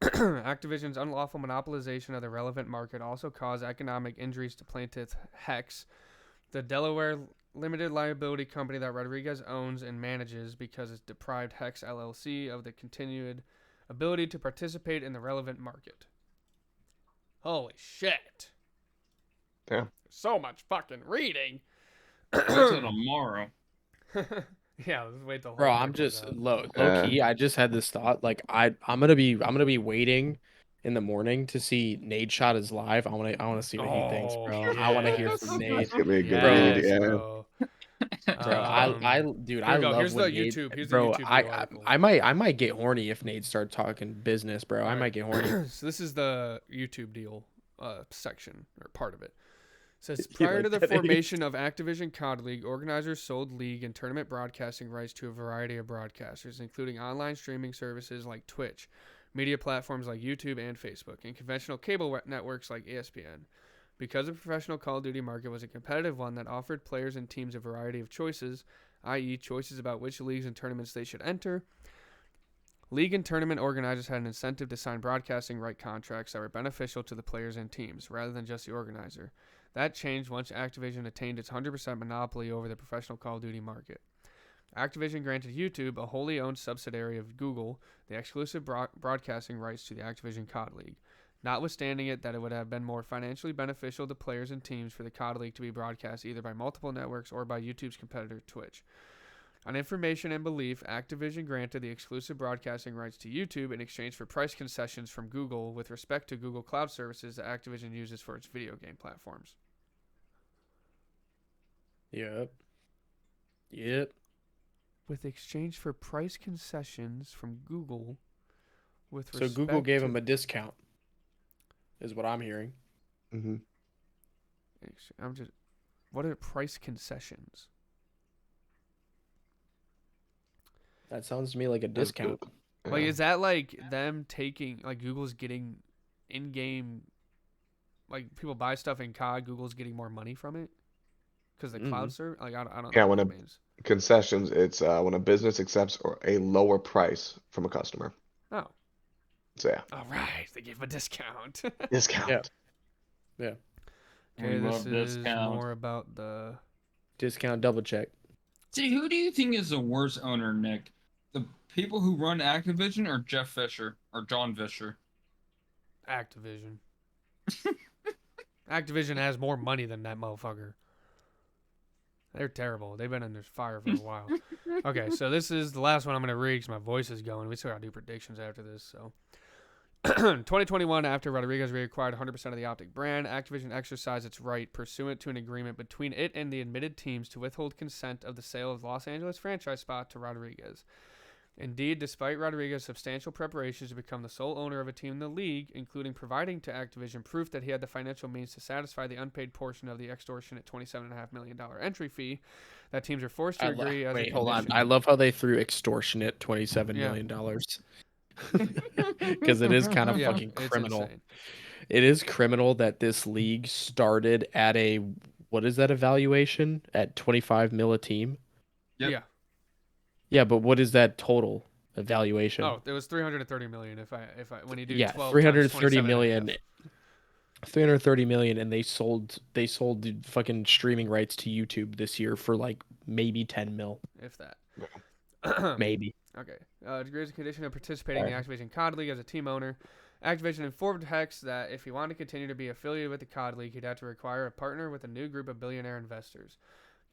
Activision's unlawful monopolization of the relevant market also caused economic injuries to plaintiff HECZ, the Delaware limited liability company that Rodriguez owns and manages, because it deprived HECZ LLC of the continued ability to participate in the relevant market. Holy shit. Yeah. So much fucking reading. Wait till tomorrow. Yeah, let's wait till. Bro, I'm just low key. I just had this thought. Like I'm gonna be waiting in the morning to see Nate shot his live. I wanna see what he thinks, bro. Yes. I wanna hear from Nate. Give me a good read, yeah. Bro. Bro, I love Here's when the Nate, YouTube. Here's bro, the YouTube article. I might get horny if Nate starts talking business, bro. I might get horny. So this is the YouTube deal section or part of it. It says prior to the formation of Activision COD League, organizers sold league and tournament broadcasting rights to a variety of broadcasters, including online streaming services like Twitch, media platforms like YouTube and Facebook, and conventional cable networks like ESPN. Because the professional Call of Duty market was a competitive one that offered players and teams a variety of choices, i.e. choices about which leagues and tournaments they should enter, league and tournament organizers had an incentive to sign broadcasting right contracts that were beneficial to the players and teams, rather than just the organizer. That changed once Activision attained its 100% monopoly over the professional Call of Duty market. Activision granted YouTube, a wholly owned subsidiary of Google, the exclusive broadcasting rights to the Activision COD League, notwithstanding it that it would have been more financially beneficial to players and teams for the COD League to be broadcast either by multiple networks or by YouTube's competitor Twitch. On information and belief, Activision granted the exclusive broadcasting rights to YouTube in exchange for price concessions from Google with respect to Google Cloud services that Activision uses for its video game platforms. Yep. With exchange for price concessions from Google with respect So Google gave him a discount, is what I'm hearing. Mm-hmm. What are price concessions? That sounds to me like a discount. Like, is that like them taking, like Google's getting in-game, like people buy stuff in COD, Google's getting more money from it? Because the cloud server, like I don't know. Yeah, what it means. Concessions, it's when a business accepts a lower price from a customer. Oh. So yeah. All right, they gave a discount. Discount. Yeah. Okay, this is more about the discount double check. See, who do you think is the worst owner, Nick? The people who run Activision or Jeff Fisher or John Fisher? Activision. Activision has more money than that motherfucker. They're terrible. They've been under fire for a while. Okay, so this is the last one I'm going to read because my voice is going. We still got to do predictions after this. So, 2021, after Rodriguez reacquired 100% of the Optic brand, Activision exercised its right pursuant to an agreement between it and the admitted teams to withhold consent of the sale of Los Angeles franchise spot to Rodriguez. Indeed, despite Rodriguez's substantial preparations to become the sole owner of a team in the league, including providing to Activision proof that he had the financial means to satisfy the unpaid portion of the extortionate $27.5 million entry fee, that teams are forced to agree as a condition. Hold on. I love how they threw extortionate $27 million. Because it is kind of fucking criminal. It is criminal that this league started at what is that evaluation? At 25 mil a team? Yep. Yeah. Yeah, but what is that total evaluation? Oh, it was 330 million. If I when you do 12 330 times million. 330 million, and they sold the fucking streaming rights to YouTube this year for like maybe 10 mil, if that. maybe. Okay. Degrees and condition of participating in the Activision COD League as a team owner. Activision informed HECZ that if he wanted to continue to be affiliated with the COD League, he'd have to require a partner with a new group of billionaire investors.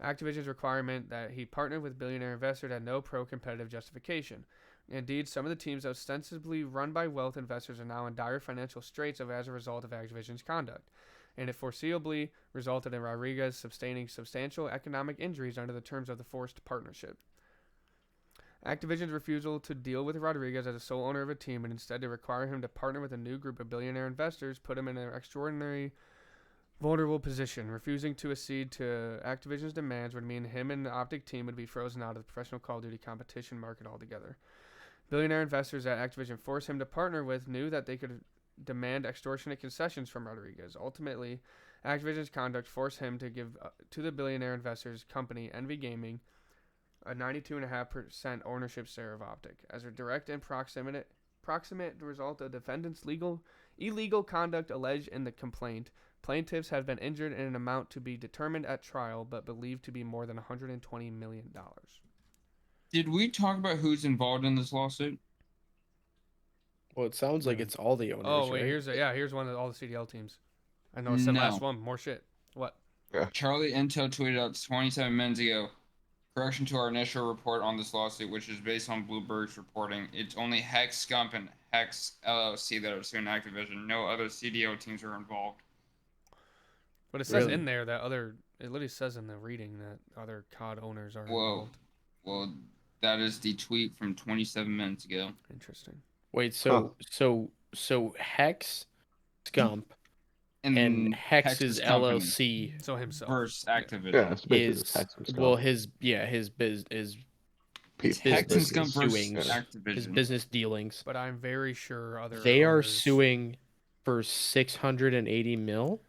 Activision's requirement that he partnered with billionaire investors had no pro-competitive justification. Indeed, some of the teams ostensibly run by wealth investors are now in dire financial straits as a result of Activision's conduct, and it foreseeably resulted in Rodriguez sustaining substantial economic injuries under the terms of the forced partnership. Activision's refusal to deal with Rodriguez as a sole owner of a team and instead to require him to partner with a new group of billionaire investors put him in an extraordinary vulnerable position. Refusing to accede to Activision's demands would mean him and the Optic team would be frozen out of the professional Call of Duty competition market altogether. Billionaire investors that Activision forced him to partner with knew that they could demand extortionate concessions from Rodriguez. Ultimately, Activision's conduct forced him to give to the billionaire investors company Envy Gaming a 92.5% ownership share of Optic. As a direct and proximate result of defendants' illegal conduct alleged in the complaint, plaintiffs have been injured in an amount to be determined at trial, but believed to be more than $120 million. Did we talk about who's involved in this lawsuit? Well, it sounds like it's all the owners. Oh wait, right? here's one of all the CDL teams. I know it's the last one. More shit. What? Yeah. Charlie Intel tweeted out 27 minutes ago. Correction to our initial report on this lawsuit, which is based on Bloomberg's reporting. It's only HECZ, SCUMP, and HECZ LLC that are suing Activision. No other CDO teams are involved. But it says in there that it literally says in the reading that other COD owners are involved. Well, that is the tweet from 27 minutes ago. Interesting. Wait, so HECZ, SCUMP, and HECZ's LLC. So himself versus Activision. Yeah, it's his business dealings. But I'm very sure they are suing for 680 mil.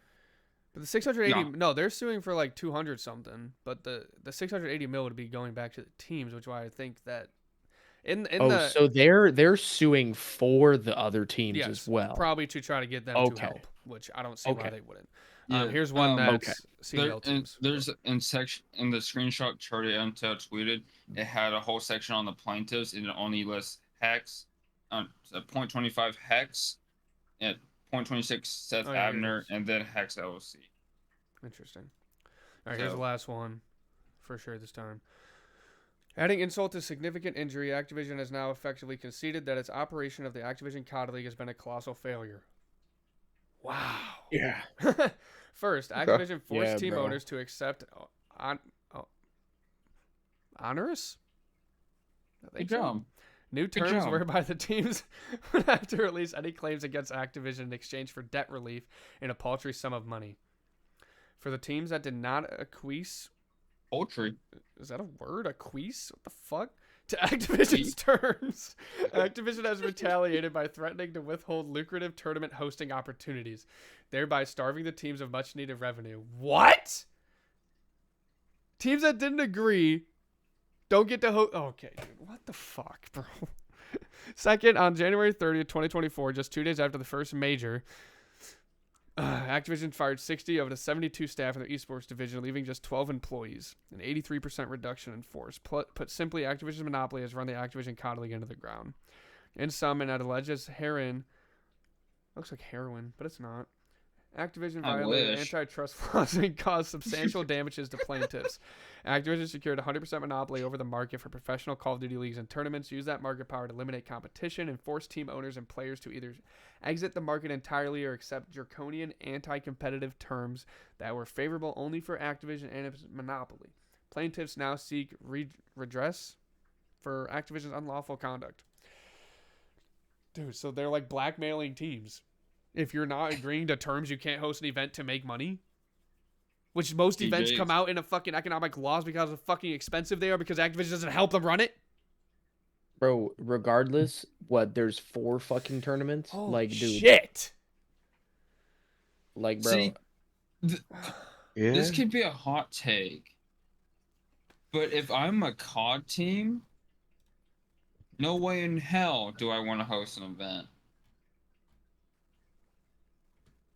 But the 680 no, they're suing for like 200 something. But the 680 mil would be going back to the teams, which is why I think that so they're suing for the other teams as well. Probably to try to get them to help, which I don't see why they wouldn't. Yeah. Here's one that's CDL teams. There's in the screenshot Charlie Intel tweeted, it had a whole section on the plaintiffs, and it only lists HECZ, 0.25 HECZ, at 0.26 Seth Abner, and then HECZ LLC. Interesting. All right, here's the last one, for sure this time. Adding insult to significant injury, Activision has now effectively conceded that its operation of the Activision COD League has been a colossal failure. Wow. Yeah. First, Activision forced team owners to accept onerous? New terms whereby the teams would have to release any claims against Activision in exchange for debt relief in a paltry sum of money. For the teams that did not acquiesce... Poultry. Is that a word? Acquiesce? What the fuck? To Activision's terms. Activision has retaliated by threatening to withhold lucrative tournament hosting opportunities, thereby starving the teams of much needed revenue. What? Teams that didn't agree don't get to host. Okay, dude. What the fuck, bro? Second, on January 30th, 2024, just 2 days after the first major, Activision fired 60 of the 72 staff in their esports division, leaving just 12 employees, an 83% reduction in force. Put simply, Activision's monopoly has run the Activision COD League into the ground. In sum, and alleges looks like heroin, but it's not. Activision violated antitrust laws and caused substantial damages to plaintiffs. Activision secured 100% monopoly over the market for professional Call of Duty leagues and tournaments, used that market power to eliminate competition, and force team owners and players to either exit the market entirely or accept draconian anti-competitive terms that were favorable only for Activision and its monopoly. Plaintiffs now seek redress for Activision's unlawful conduct. Dude, so they're like blackmailing teams. If you're not agreeing to terms, you can't host an event to make money. Which most events come out in a fucking economic loss because of fucking expensive they are because Activision doesn't help them run it. Bro, regardless, there's 4 fucking tournaments? Oh, like, dude. Shit. Like, bro. See, this could be a hot take. But if I'm a COD team, no way in hell do I want to host an event.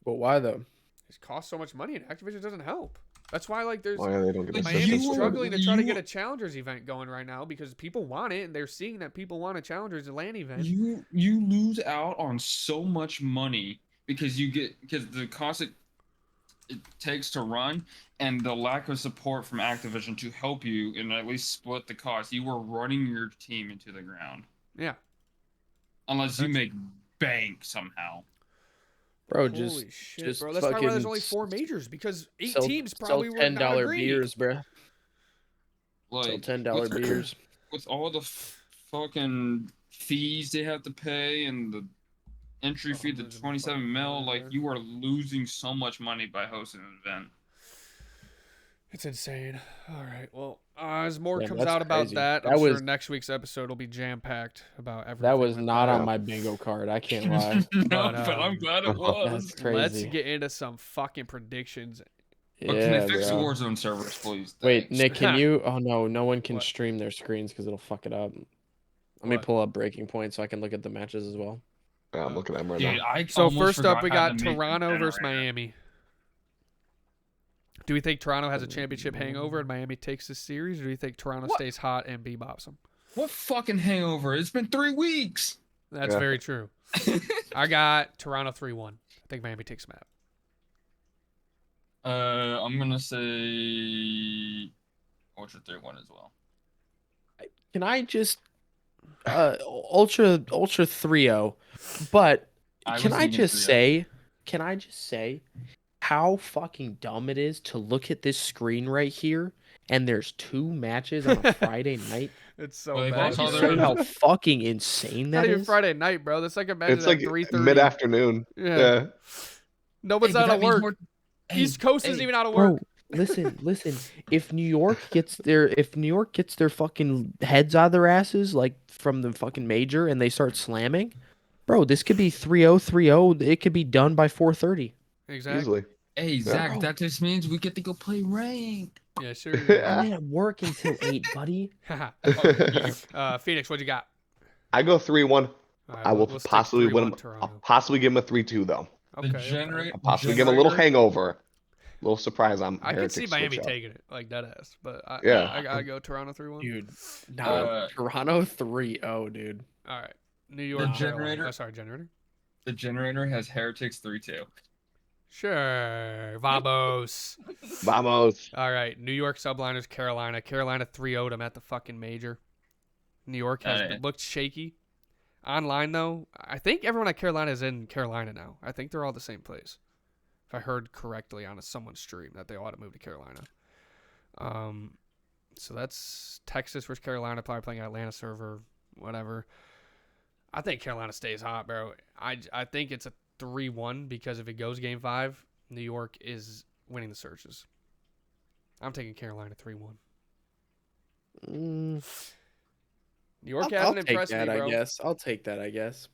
But why though? It costs so much money, and Activision doesn't help. That's why, like, there's Why they don't get Miami's struggling to try to get a Challengers event going right now because people want it, and they're seeing that people want a Challengers LAN event. You lose out on so much money because the cost it takes to run and the lack of support from Activision to help you and at least split the cost. You were running your team into the ground. Yeah. Unless you make bank somehow. Bro, Holy shit, bro. That's probably why there's only 4 majors because 8 teams probably were not $10 beers, bro. Like sell $10 beers. With all the fucking fees they have to pay and the entry fee, the 27 mil, like you are losing so much money by hosting an event. It's insane. All right. Well, as more comes that's out about crazy. that, I'm sure next week's episode will be jam-packed about everything. That was not on my bingo card. I can't lie. But I'm glad it was. That's crazy. Let's get into some fucking predictions. But can they fix the Warzone servers, please? Wait, Nick, can you? Oh no one can stream their screens because it'll fuck it up. Let me pull up Breaking Point so I can look at the matches as well. Yeah, I'm looking at them right now. So first up, we got Toronto versus Miami. Do we think Toronto has a championship hangover and Miami takes this series, or do you think Toronto stays hot and bebops them? What fucking hangover? It's been 3 weeks. That's very true. I got Toronto 3-1. I think Miami takes the map. I'm gonna say Ultra 3-1 as well. Can I just Ultra 3-0? But can I just say how fucking dumb it is to look at this screen right here and there's 2 matches on a Friday night? It's so bad. How fucking insane that not is. even Friday night, bro. That's like a match it's like 3:30. Mid-afternoon. Yeah. No one's out of work. East Coast isn't even out of work. Bro, listen. If New York gets their fucking heads out of their asses, like from the fucking major, and they start slamming, bro, this could be 3-0, 3-0. It could be done by 4:30. Exactly. Easily. Hey, Zach, that just means we get to go play ranked. Yeah, sure. I'm at work until 8, buddy. Phoenix, what you got? I go 3-1. Right, I will possibly win him. I'll possibly give him a 3-2 though. Okay. I'll possibly give him a little hangover. A little surprise. I could see Miami taking it like that ass, but I gotta go Toronto 3-1. Dude, Toronto 3-0, dude. All right, New York. The generator. Oh, sorry, generator. The generator has Heretics 3-2. Sure, vamos. Vamos. All right, New York Subliners, Carolina. Carolina 3-0'd them at the fucking major. New York has looked shaky. Online though, I think everyone at Carolina is in Carolina now. I think they're all the same place. If I heard correctly on someone's stream that they ought to move to Carolina. So that's Texas versus Carolina, probably playing Atlanta server, whatever. I think Carolina stays hot, bro. I think it's a 3-1 because if it goes game 5, New York is winning the searches. I'm taking Carolina 3-1. New York hasn't impressed me, bro. I'll take that, I guess.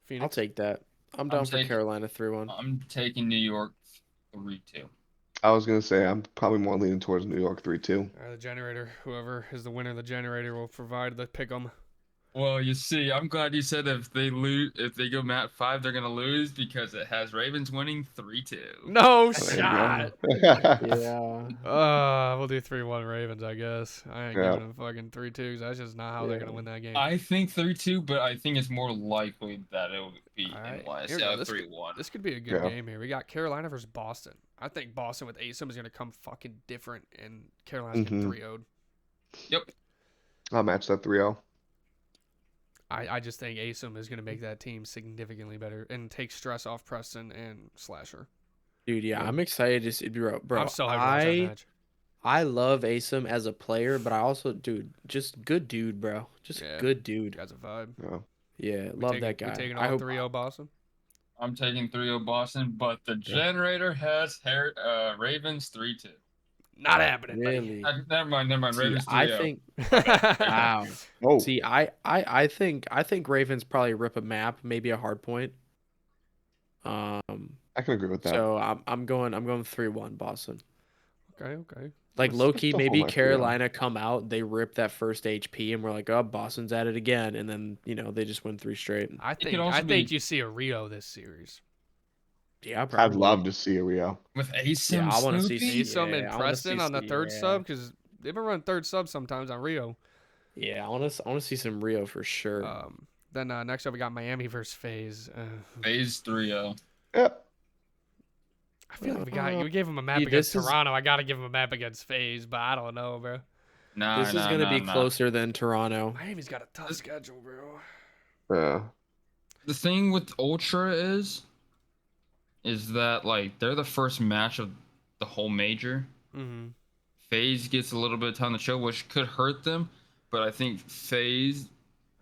Phoenix? I'll take that. I'm down for Carolina 3-1. I'm taking New York 3-2. I was going to say, I'm probably more leaning towards New York 3-2. The generator, whoever is the winner of the generator will provide the pick 'em. Well, you see, I'm glad you said if they go map 5, they're gonna lose because it has Ravens winning 3-2. No shot. Yeah. We'll do 3-1 Ravens, I guess. I ain't giving them fucking 3-2. That's just not how they're gonna win that game. I think 3-2, but I think it's more likely that it will be NYC 3-1. This could be a good game here. We got Carolina versus Boston. I think Boston with ASIM is gonna come fucking different, and Carolina's getting 3-0'd. Yep. I'll match that 3-0. I just think ASIM is going to make that team significantly better and take stress off Preston and Slasher. Dude, yeah, I'm excited to see, bro. I'm so hyped about that match. I love ASIM as a player, but I also, just good dude, bro. Just good dude. Guy's a vibe. Yeah, love that guy. We taking all 3-0 Boston? I'm taking 3-0 Boston, but the generator has Ravens 3-2. Not happening. Really? Never mind. Ravens 3-0. I think. Wow. Oh. See, I think Ravens probably rip a map, maybe a hard point. I can agree with that. So I'm going 3-1 Boston. Okay. Like low key, still maybe hold my 3-0. Carolina come out, they rip that first HP, and we're like, oh, Boston's at it again, and then they just win 3 straight. I think you see a Rio this series. Yeah, probably. I'd love to see a Rio with ACTIVSION. Yeah, I want to see ACTIVSION and Preston on the third sub because they've been running third sub sometimes on Rio. Yeah, I want to see some Rio for sure. Then next up we got Miami versus FaZe. FaZe 3-0. Yep. I feel like we gave him a map against Toronto. I gotta give him a map against FaZe, but I don't know, bro. This is gonna be closer than Toronto. Miami's got a tough schedule, bro. Yeah. The thing with Ultra is that like they're the first match of the whole major. Mm-hmm. FaZe gets a little bit of time to show, which could hurt them, but I think FaZe.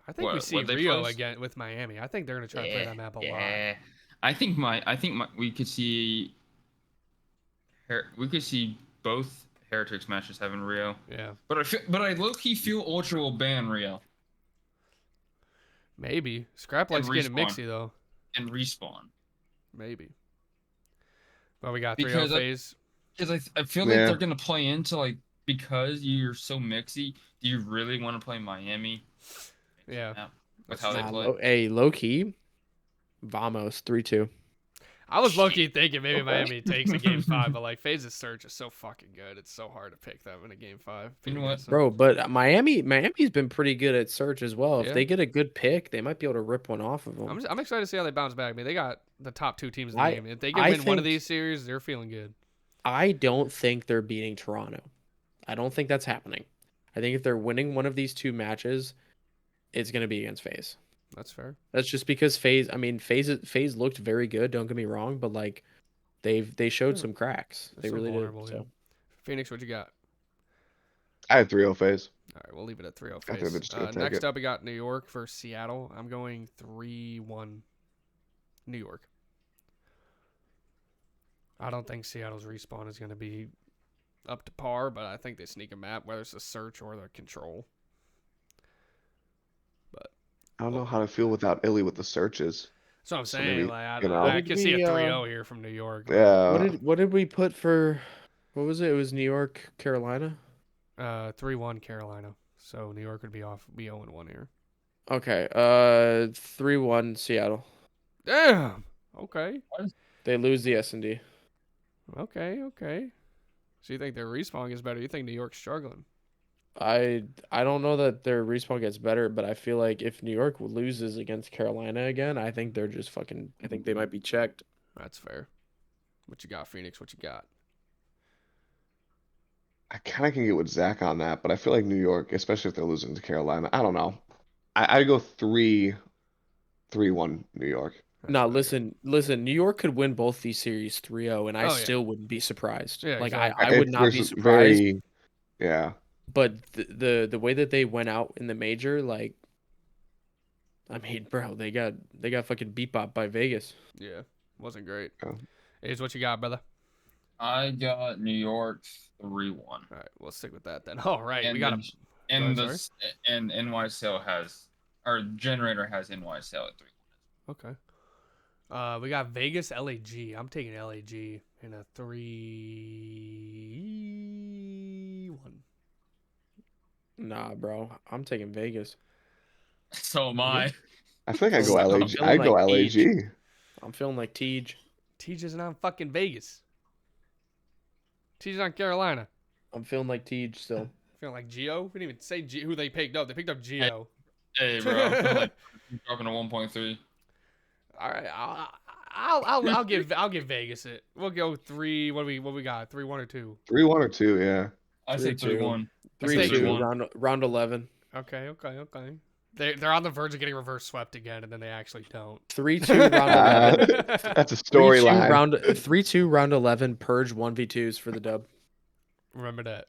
I think we see Rio again with Miami. I think they're gonna try to play that map a lot. I think we could see. We could see both Heretics matches having Rio. Yeah. But I low key feel Ultra will ban Rio. Maybe. Scrap likes getting mixy though. And respawn. Maybe. But we got 3-0 FaZe. Because I feel like they're gonna play into like because you're so mixy. Do you really want to play Miami? Yeah. With how they play. Hey, low key. Vamos 3-2. I was low-key thinking maybe Miami takes a game 5, but like FaZe's search is so fucking good. It's so hard to pick them in a game 5. You know what, bro? But Miami's been pretty good at search as well. If they get a good pick, they might be able to rip one off of them. I'm excited to see how they bounce back. I mean, they got the top 2 teams in the game. If they can win one of these series, they're feeling good. I don't think they're beating Toronto. I don't think that's happening. I think if they're winning one of these 2 matches, it's going to be against FaZe. That's fair. That's just because FaZe looked very good, don't get me wrong, but like they showed some cracks. They really did. So. Phoenix, what you got? I had 3-0 FaZe. All right, we'll leave it at 3-0 FaZe. Next up, we got New York versus Seattle. I'm going 3-1 New York. I don't think Seattle's respawn is going to be up to par, but I think they sneak a map, whether it's the search or the control. I don't know how to feel without ILLEY with the searches. That's what I'm saying. I could see a 3-0 here from New York. Yeah. What did we put for? What was it? It was New York, Carolina. 3-1 Carolina. So New York would be 0-1 here. Okay. 3-1 Seattle. Damn. Okay. They lose the S&D. Okay. So you think their respawn is better? You think New York's struggling? I don't know that their respawn gets better, but I feel like if New York loses against Carolina again, I think they're just fucking. I think they might be checked. That's fair. What you got, Phoenix? What you got? I kind of can get with Zach on that, but I feel like New York, especially if they're losing to Carolina, I don't know. I go 3-1 New York. No, listen. New York could win both these series 3-0, and I still wouldn't be surprised. Yeah, like exactly. I would not be surprised. Yeah. But the way that they went out in the major, like, I mean, bro, they got fucking beat by Vegas. Yeah, wasn't great. Here's what you got, brother. I got New York 3-1. All right, we'll stick with that then. All right, we got and NYCL has our generator has NYCL at 3-1. Okay. We got Vegas LAG. I'm taking LAG in a 3-1. Nah, bro. I'm taking Vegas. So am I. I think I go LAG. I go LAG. I'm feeling like Tej. Tej isn't on fucking Vegas. Tej is on Carolina. I'm feeling like Tej still. Feeling like Geo? We didn't even say who they picked up. They picked up Geo. Hey bro. I feel like I'm dropping a 1.3. All right. I'll give Vegas it. We'll go 3. What we got? 3-1 or 2? 3-1 or 2, yeah. I say 3-1. 3-2 round 11. Okay. They're on the verge of getting reverse swept again, and then they actually don't. 3-2 round 11. That's a storyline. 3-2 round 11. Purge 1v2s for the dub. Remember that.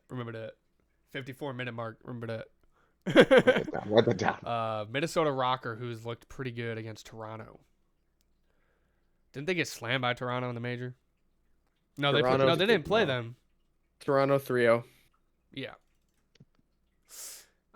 54-minute mark. Remember that. Write that down. Minnesota Rocker, who's looked pretty good against Toronto. Didn't they get slammed by Toronto in the major? No, they didn't play them. Toronto 3-0. Yeah.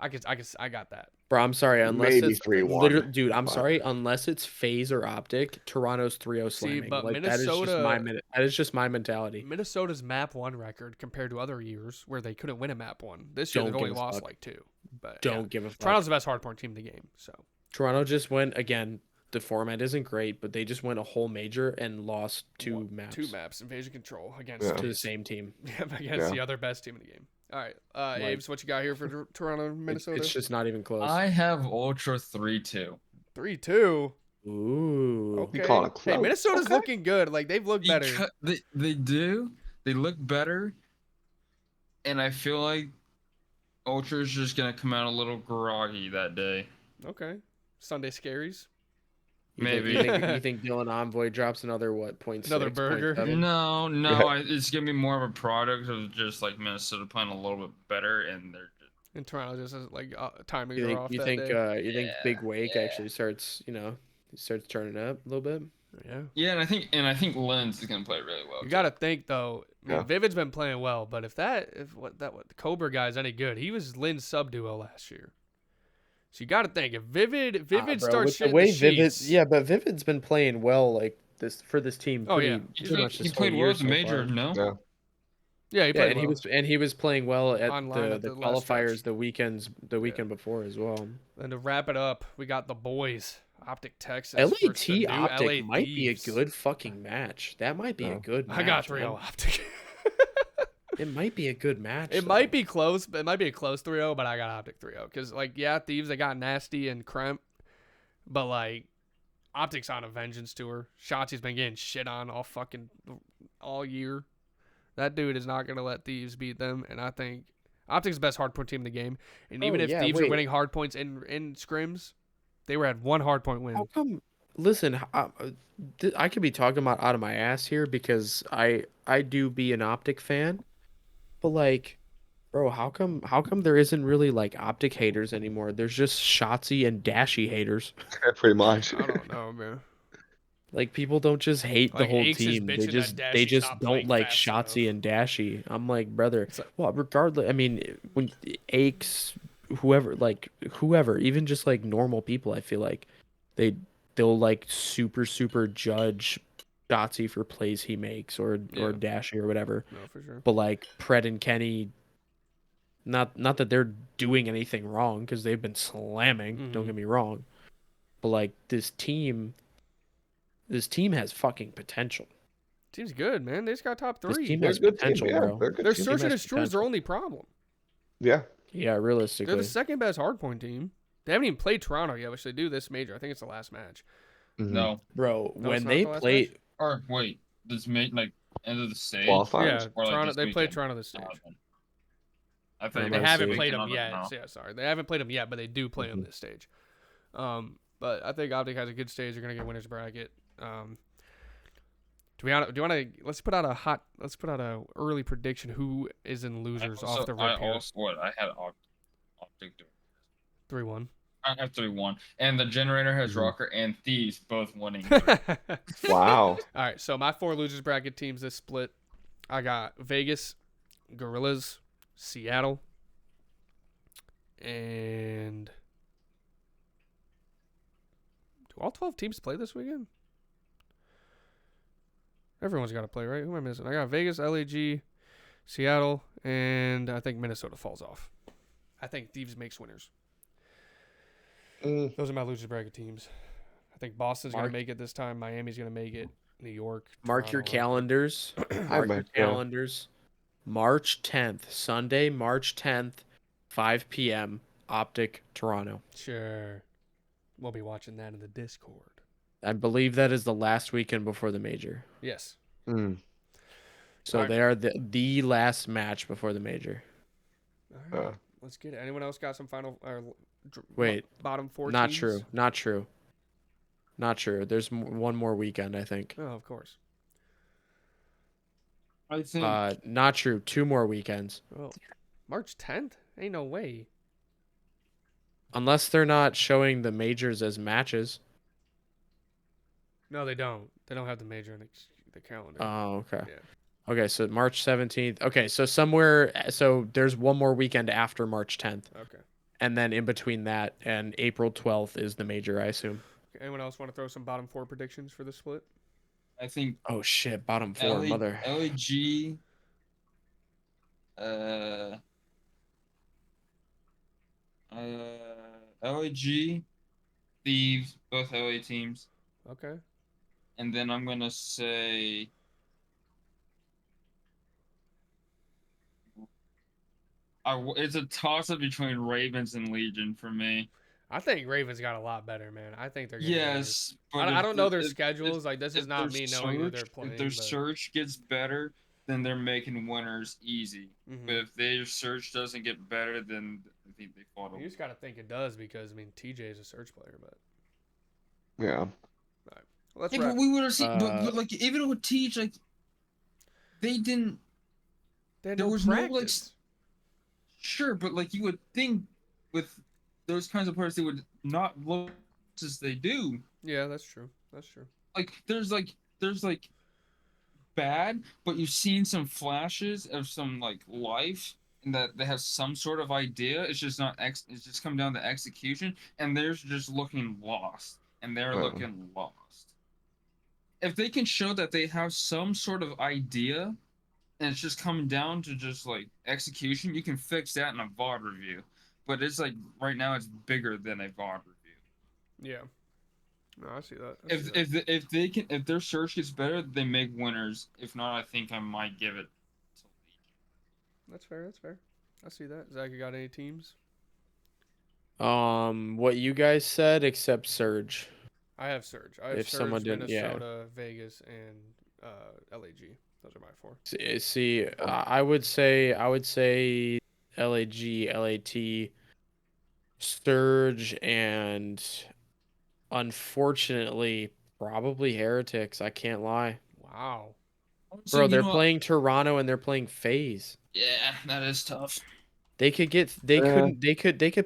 I got that. Bro, I'm sorry. Unless Maybe it's 3-1. dude, I'm sorry. Unless it's FaZe or Optic, Toronto's 3-0 slamming. but like Minnesota, that is just my mentality. Minnesota's map 1 record compared to other years where they couldn't win a map 1. This year they've only lost like 2. But don't give a fuck. Toronto's the best hardpoint team in the game. So Toronto just went again. The format isn't great, but they just went a whole major and lost 2 maps. 2 maps, Invasion Control against to the same team. Against the other best team in the game. All right, Abe's, what you got here for Toronto, Minnesota? It's just not even close. I have Ultra 3-2. 3-2. Ooh. Okay. You call it close. Hey, Minnesota's looking good. Like they've looked better. They do. They look better, and I feel like Ultra is just gonna come out a little groggy that day. Okay. Sunday scaries. Maybe. You think Dylan Envoy drops another what? Another burger? No. It's gonna be more of a product of just like Minnesota playing a little bit better, and they're just... And Toronto just has like timing you think, off. You that think day. you think Big Wake actually starts turning up a little bit? Yeah. Yeah, and I think Lens is gonna play really well. You got to think though. I mean, Vivid's been playing well, but if the Cobra guy's any good, he was Lynn's sub duo last year. So you got to think if Vivid starts shitting the sheets. But Vivid's been playing well like this for this team. He played well as a major, no? Yeah, he played well. He was playing well at Online the qualifiers the weekend before as well. And to wrap it up, we got the boys, Optic Texas. LAT Optic might be a good fucking match. That might be a good match. I got 3-0 Optic. It might be a good match. It might be close. It might be a close 3-0, but I got Optic 3-0 because Thieves, they got Nasty and Kremp, but like Optic's on a vengeance tour. Shotzi's been getting shit on all year. That dude is not gonna let Thieves beat them, and I think Optic's the best hardpoint team in the game. And even if Thieves are winning hardpoints in scrims, they were at 1 hardpoint win. How come? Listen, I could be talking about out of my ass here because I do be an Optic fan. But like, bro, how come there isn't really like Optic haters anymore? There's just Shotzi and Dashy haters. Pretty much. I don't know, man. Like people don't just hate the whole Aches team. They just don't like Shotzi and Dashy. I'm like, brother. Well, regardless, I mean, when Aches, whoever, even just like normal people, I feel like they'll like super judge Shotzi for plays he makes or Dashy or whatever. No, for sure. But like Pred and Kenny, not that they're doing anything wrong because they've been slamming. Mm-hmm. Don't get me wrong, but like this team has fucking potential. Team's good, man. They just got top 3. This team has potential, bro. Their search and destroy is their only problem. Yeah. Yeah, realistically, they're the second best hardpoint team. They haven't even played Toronto yet, which they do this major. I think it's the last match. Mm-hmm. No, bro. When they play. Or wait, this end of the stage? Yeah, Toronto. They played Toronto this stage. I think they haven't played them yet. So yeah, sorry, they haven't played them yet, but they do play them this stage. But I think Optic has a good stage. They're gonna get winners bracket. Do you want to let's put out a early prediction? Who is in losers off the rip here? I had Optic 3-1. I have 3-1, and the generator has Rocker and Thieves both winning. Wow. All right, so my 4 losers bracket teams this split. I got Vegas, Gorillas, Seattle, and do all 12 teams play this weekend? Everyone's got to play, right? Who am I missing? I got Vegas, LAG, Seattle, and I think Minnesota falls off. I think Thieves makes winners. Those are my losers bracket teams. I think Boston's going to make it this time. Miami's going to make it. New York. Mark your calendars. Mark your calendars. March 10th, Sunday, March 10th, 5 p.m., Optic, Toronto. Sure. We'll be watching that in the Discord. I believe that is the last weekend before the major. Yes. So they are the last match before the major. All right. Let's get it. Anyone else got some final bottom 4 Not teams? Not true. There's one more weekend, I think. Oh, of course. I think not true. 2 more weekends. Oh, March 10th? Ain't no way. Unless they're not showing the majors as matches. No, they don't. They don't have the major in the calendar. Oh, okay. Yeah. Okay, so March 17th. Okay, so there's one more weekend after March 10th. Okay. And then in between that and April 12th is the major, I assume. Anyone else want to throw some bottom 4 predictions for the split? I think. Oh shit, bottom 4, mother. LAG. LAG, Thieves, both LA teams. Okay. And then I'm gonna say. It's a toss-up between Ravens and Legion for me. I think Ravens got a lot better, man. I think they're getting yes, better. but I don't know their schedules. Like, this is not me knowing who they're playing. If their search gets better, then they're making winners easy. But if their search doesn't get better, then I think they fall. You just gotta think it does because I mean TJ is a search player, but yeah. All right. Well, let's but we would have seen. But like even with Teach, like they didn't. There was practice. No like. Sure, but like you would think with those kinds of players, they would not look as they do. Yeah, that's true. That's true. Like there's bad, but you've seen some flashes of some like life, and that they have some sort of idea. It's just not it's just come down to execution, and they're just looking lost, and they're looking lost. If they can show that they have some sort of idea, and it's just coming down to just like execution, you can fix that in a VOD review. But it's like right now it's bigger than a VOD review. Yeah. No, I see that. If their search gets better, they make winners. If not, I think I might give it to Legion. That's fair. That's fair. I see that. Zach, you got any teams? What you guys said, except Surge. I have Surge. I have if Surge, someone didn't, Minnesota, Vegas, and LAG. Those are my 4. See, I would say LAG, LAT, Surge, and unfortunately, probably Heretics. I can't lie. Wow. Bro, they're playing Toronto and they're playing FaZe. Yeah, that is tough. They could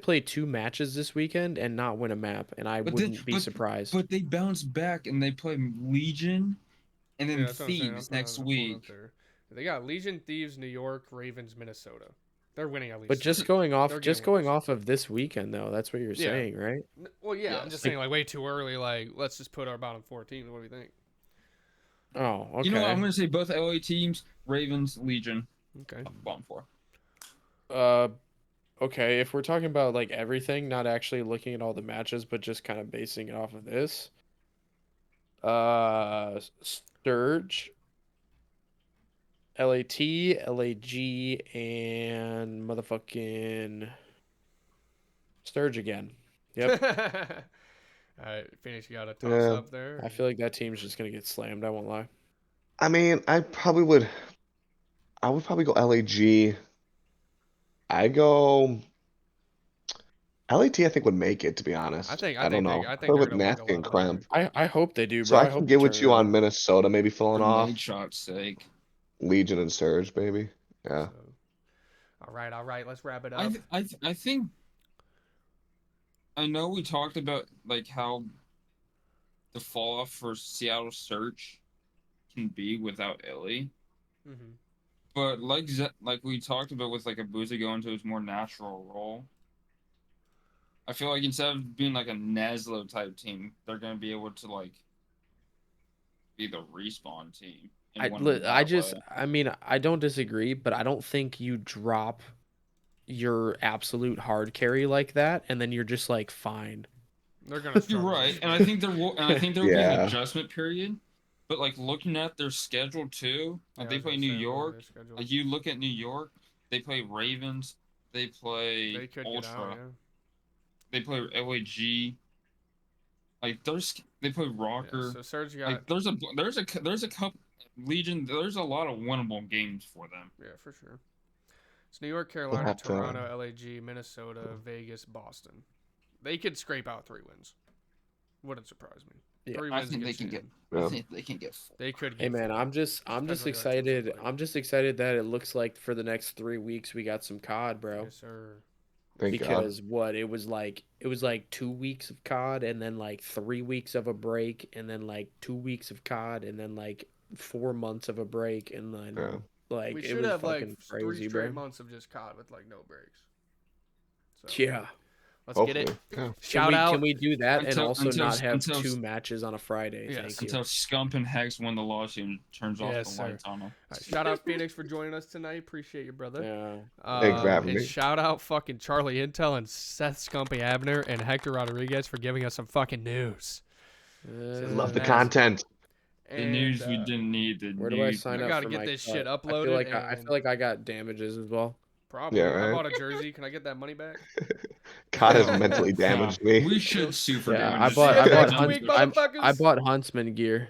play 2 matches this weekend and not win a map, and I wouldn't be surprised. But they bounce back and they play Legion and then Thieves next week. They got Legion, Thieves, New York, Ravens, Minnesota. They're winning at least. But just going off of this weekend though, that's what you're saying, right? Well, yeah, I'm just saying like way too early. Like, let's just put our bottom 4 teams. What do you think? Oh, okay. You know what? I'm gonna say both LA teams, Ravens, Legion. Okay. Bottom 4. Okay. If we're talking about like everything, not actually looking at all the matches, but just kind of basing it off of this. Sturge, LAT, LAG, and motherfucking Sturge again. Yep. All right, Phoenix, you got a toss up there. I feel like that team's just gonna get slammed. I won't lie. I mean, I would probably go LAG. I go LAT. I think would make it, to be honest. I don't know. I think with Nasty and Cramp. I hope they do, bro. So I can get with you on Minnesota, maybe filling off. For shot's sake. Legion and Surge, baby. Yeah. So, all right. Let's wrap it up. I think. I know we talked about like how the fall off for Seattle Search can be without ILLEY. Mm-hmm. But like we talked about with like Abuza going to his more natural role, I feel like instead of being like a Neslo type team, they're gonna be able to like be the respawn team. I mean, I don't disagree, but I don't think you drop your absolute hard carry like that, and then you're just like fine. They're gonna. You're right, and I think there will be an adjustment period. But like looking at their schedule too, like they play New York. Like you look at New York, they play Ravens, they play Ultra, they play LAG. Like they play Rocker. Yeah, so Serge got. Like there's a couple Legion. There's a lot of winnable games for them. Yeah, for sure. It's New York, Carolina, Toronto, LAG, Minnesota, Vegas, Boston. They could scrape out 3 wins. Wouldn't surprise me. Yeah, I think they can get. I think they can get 4. They could. Hey man, I'm just excited. I'm just excited that it looks like for the next 3 weeks we got some COD, bro. Yes, sir. Because it was like 2 weeks of COD and then like 3 weeks of a break and then like 2 weeks of COD and then like 4 months of a break and then like we it should was have fucking like crazy, 3 straight bro. months of just COD with like no breaks. So, yeah. Let's get it. Yeah. Shout out. Can we do that and also not have 2 matches on a Friday? Yes. Thank you. Until Scump and HECZ win the lawsuit and turns off the lights on them. Right, shout out Phoenix for joining us tonight. Appreciate you, brother. Yeah. Thanks for having me. Shout out fucking Charlie Intel and Seth Scumpy Abner and Hector Rodriguez for giving us some fucking news. Love the content. The news we didn't need. Where do I sign up? I gotta get this shit uploaded. I feel like I got damages as well. Probably. Yeah, right? I bought a jersey. Can I get that money back? God has mentally damaged me. We should sue for Yeah, damages. I bought Huntsman gear.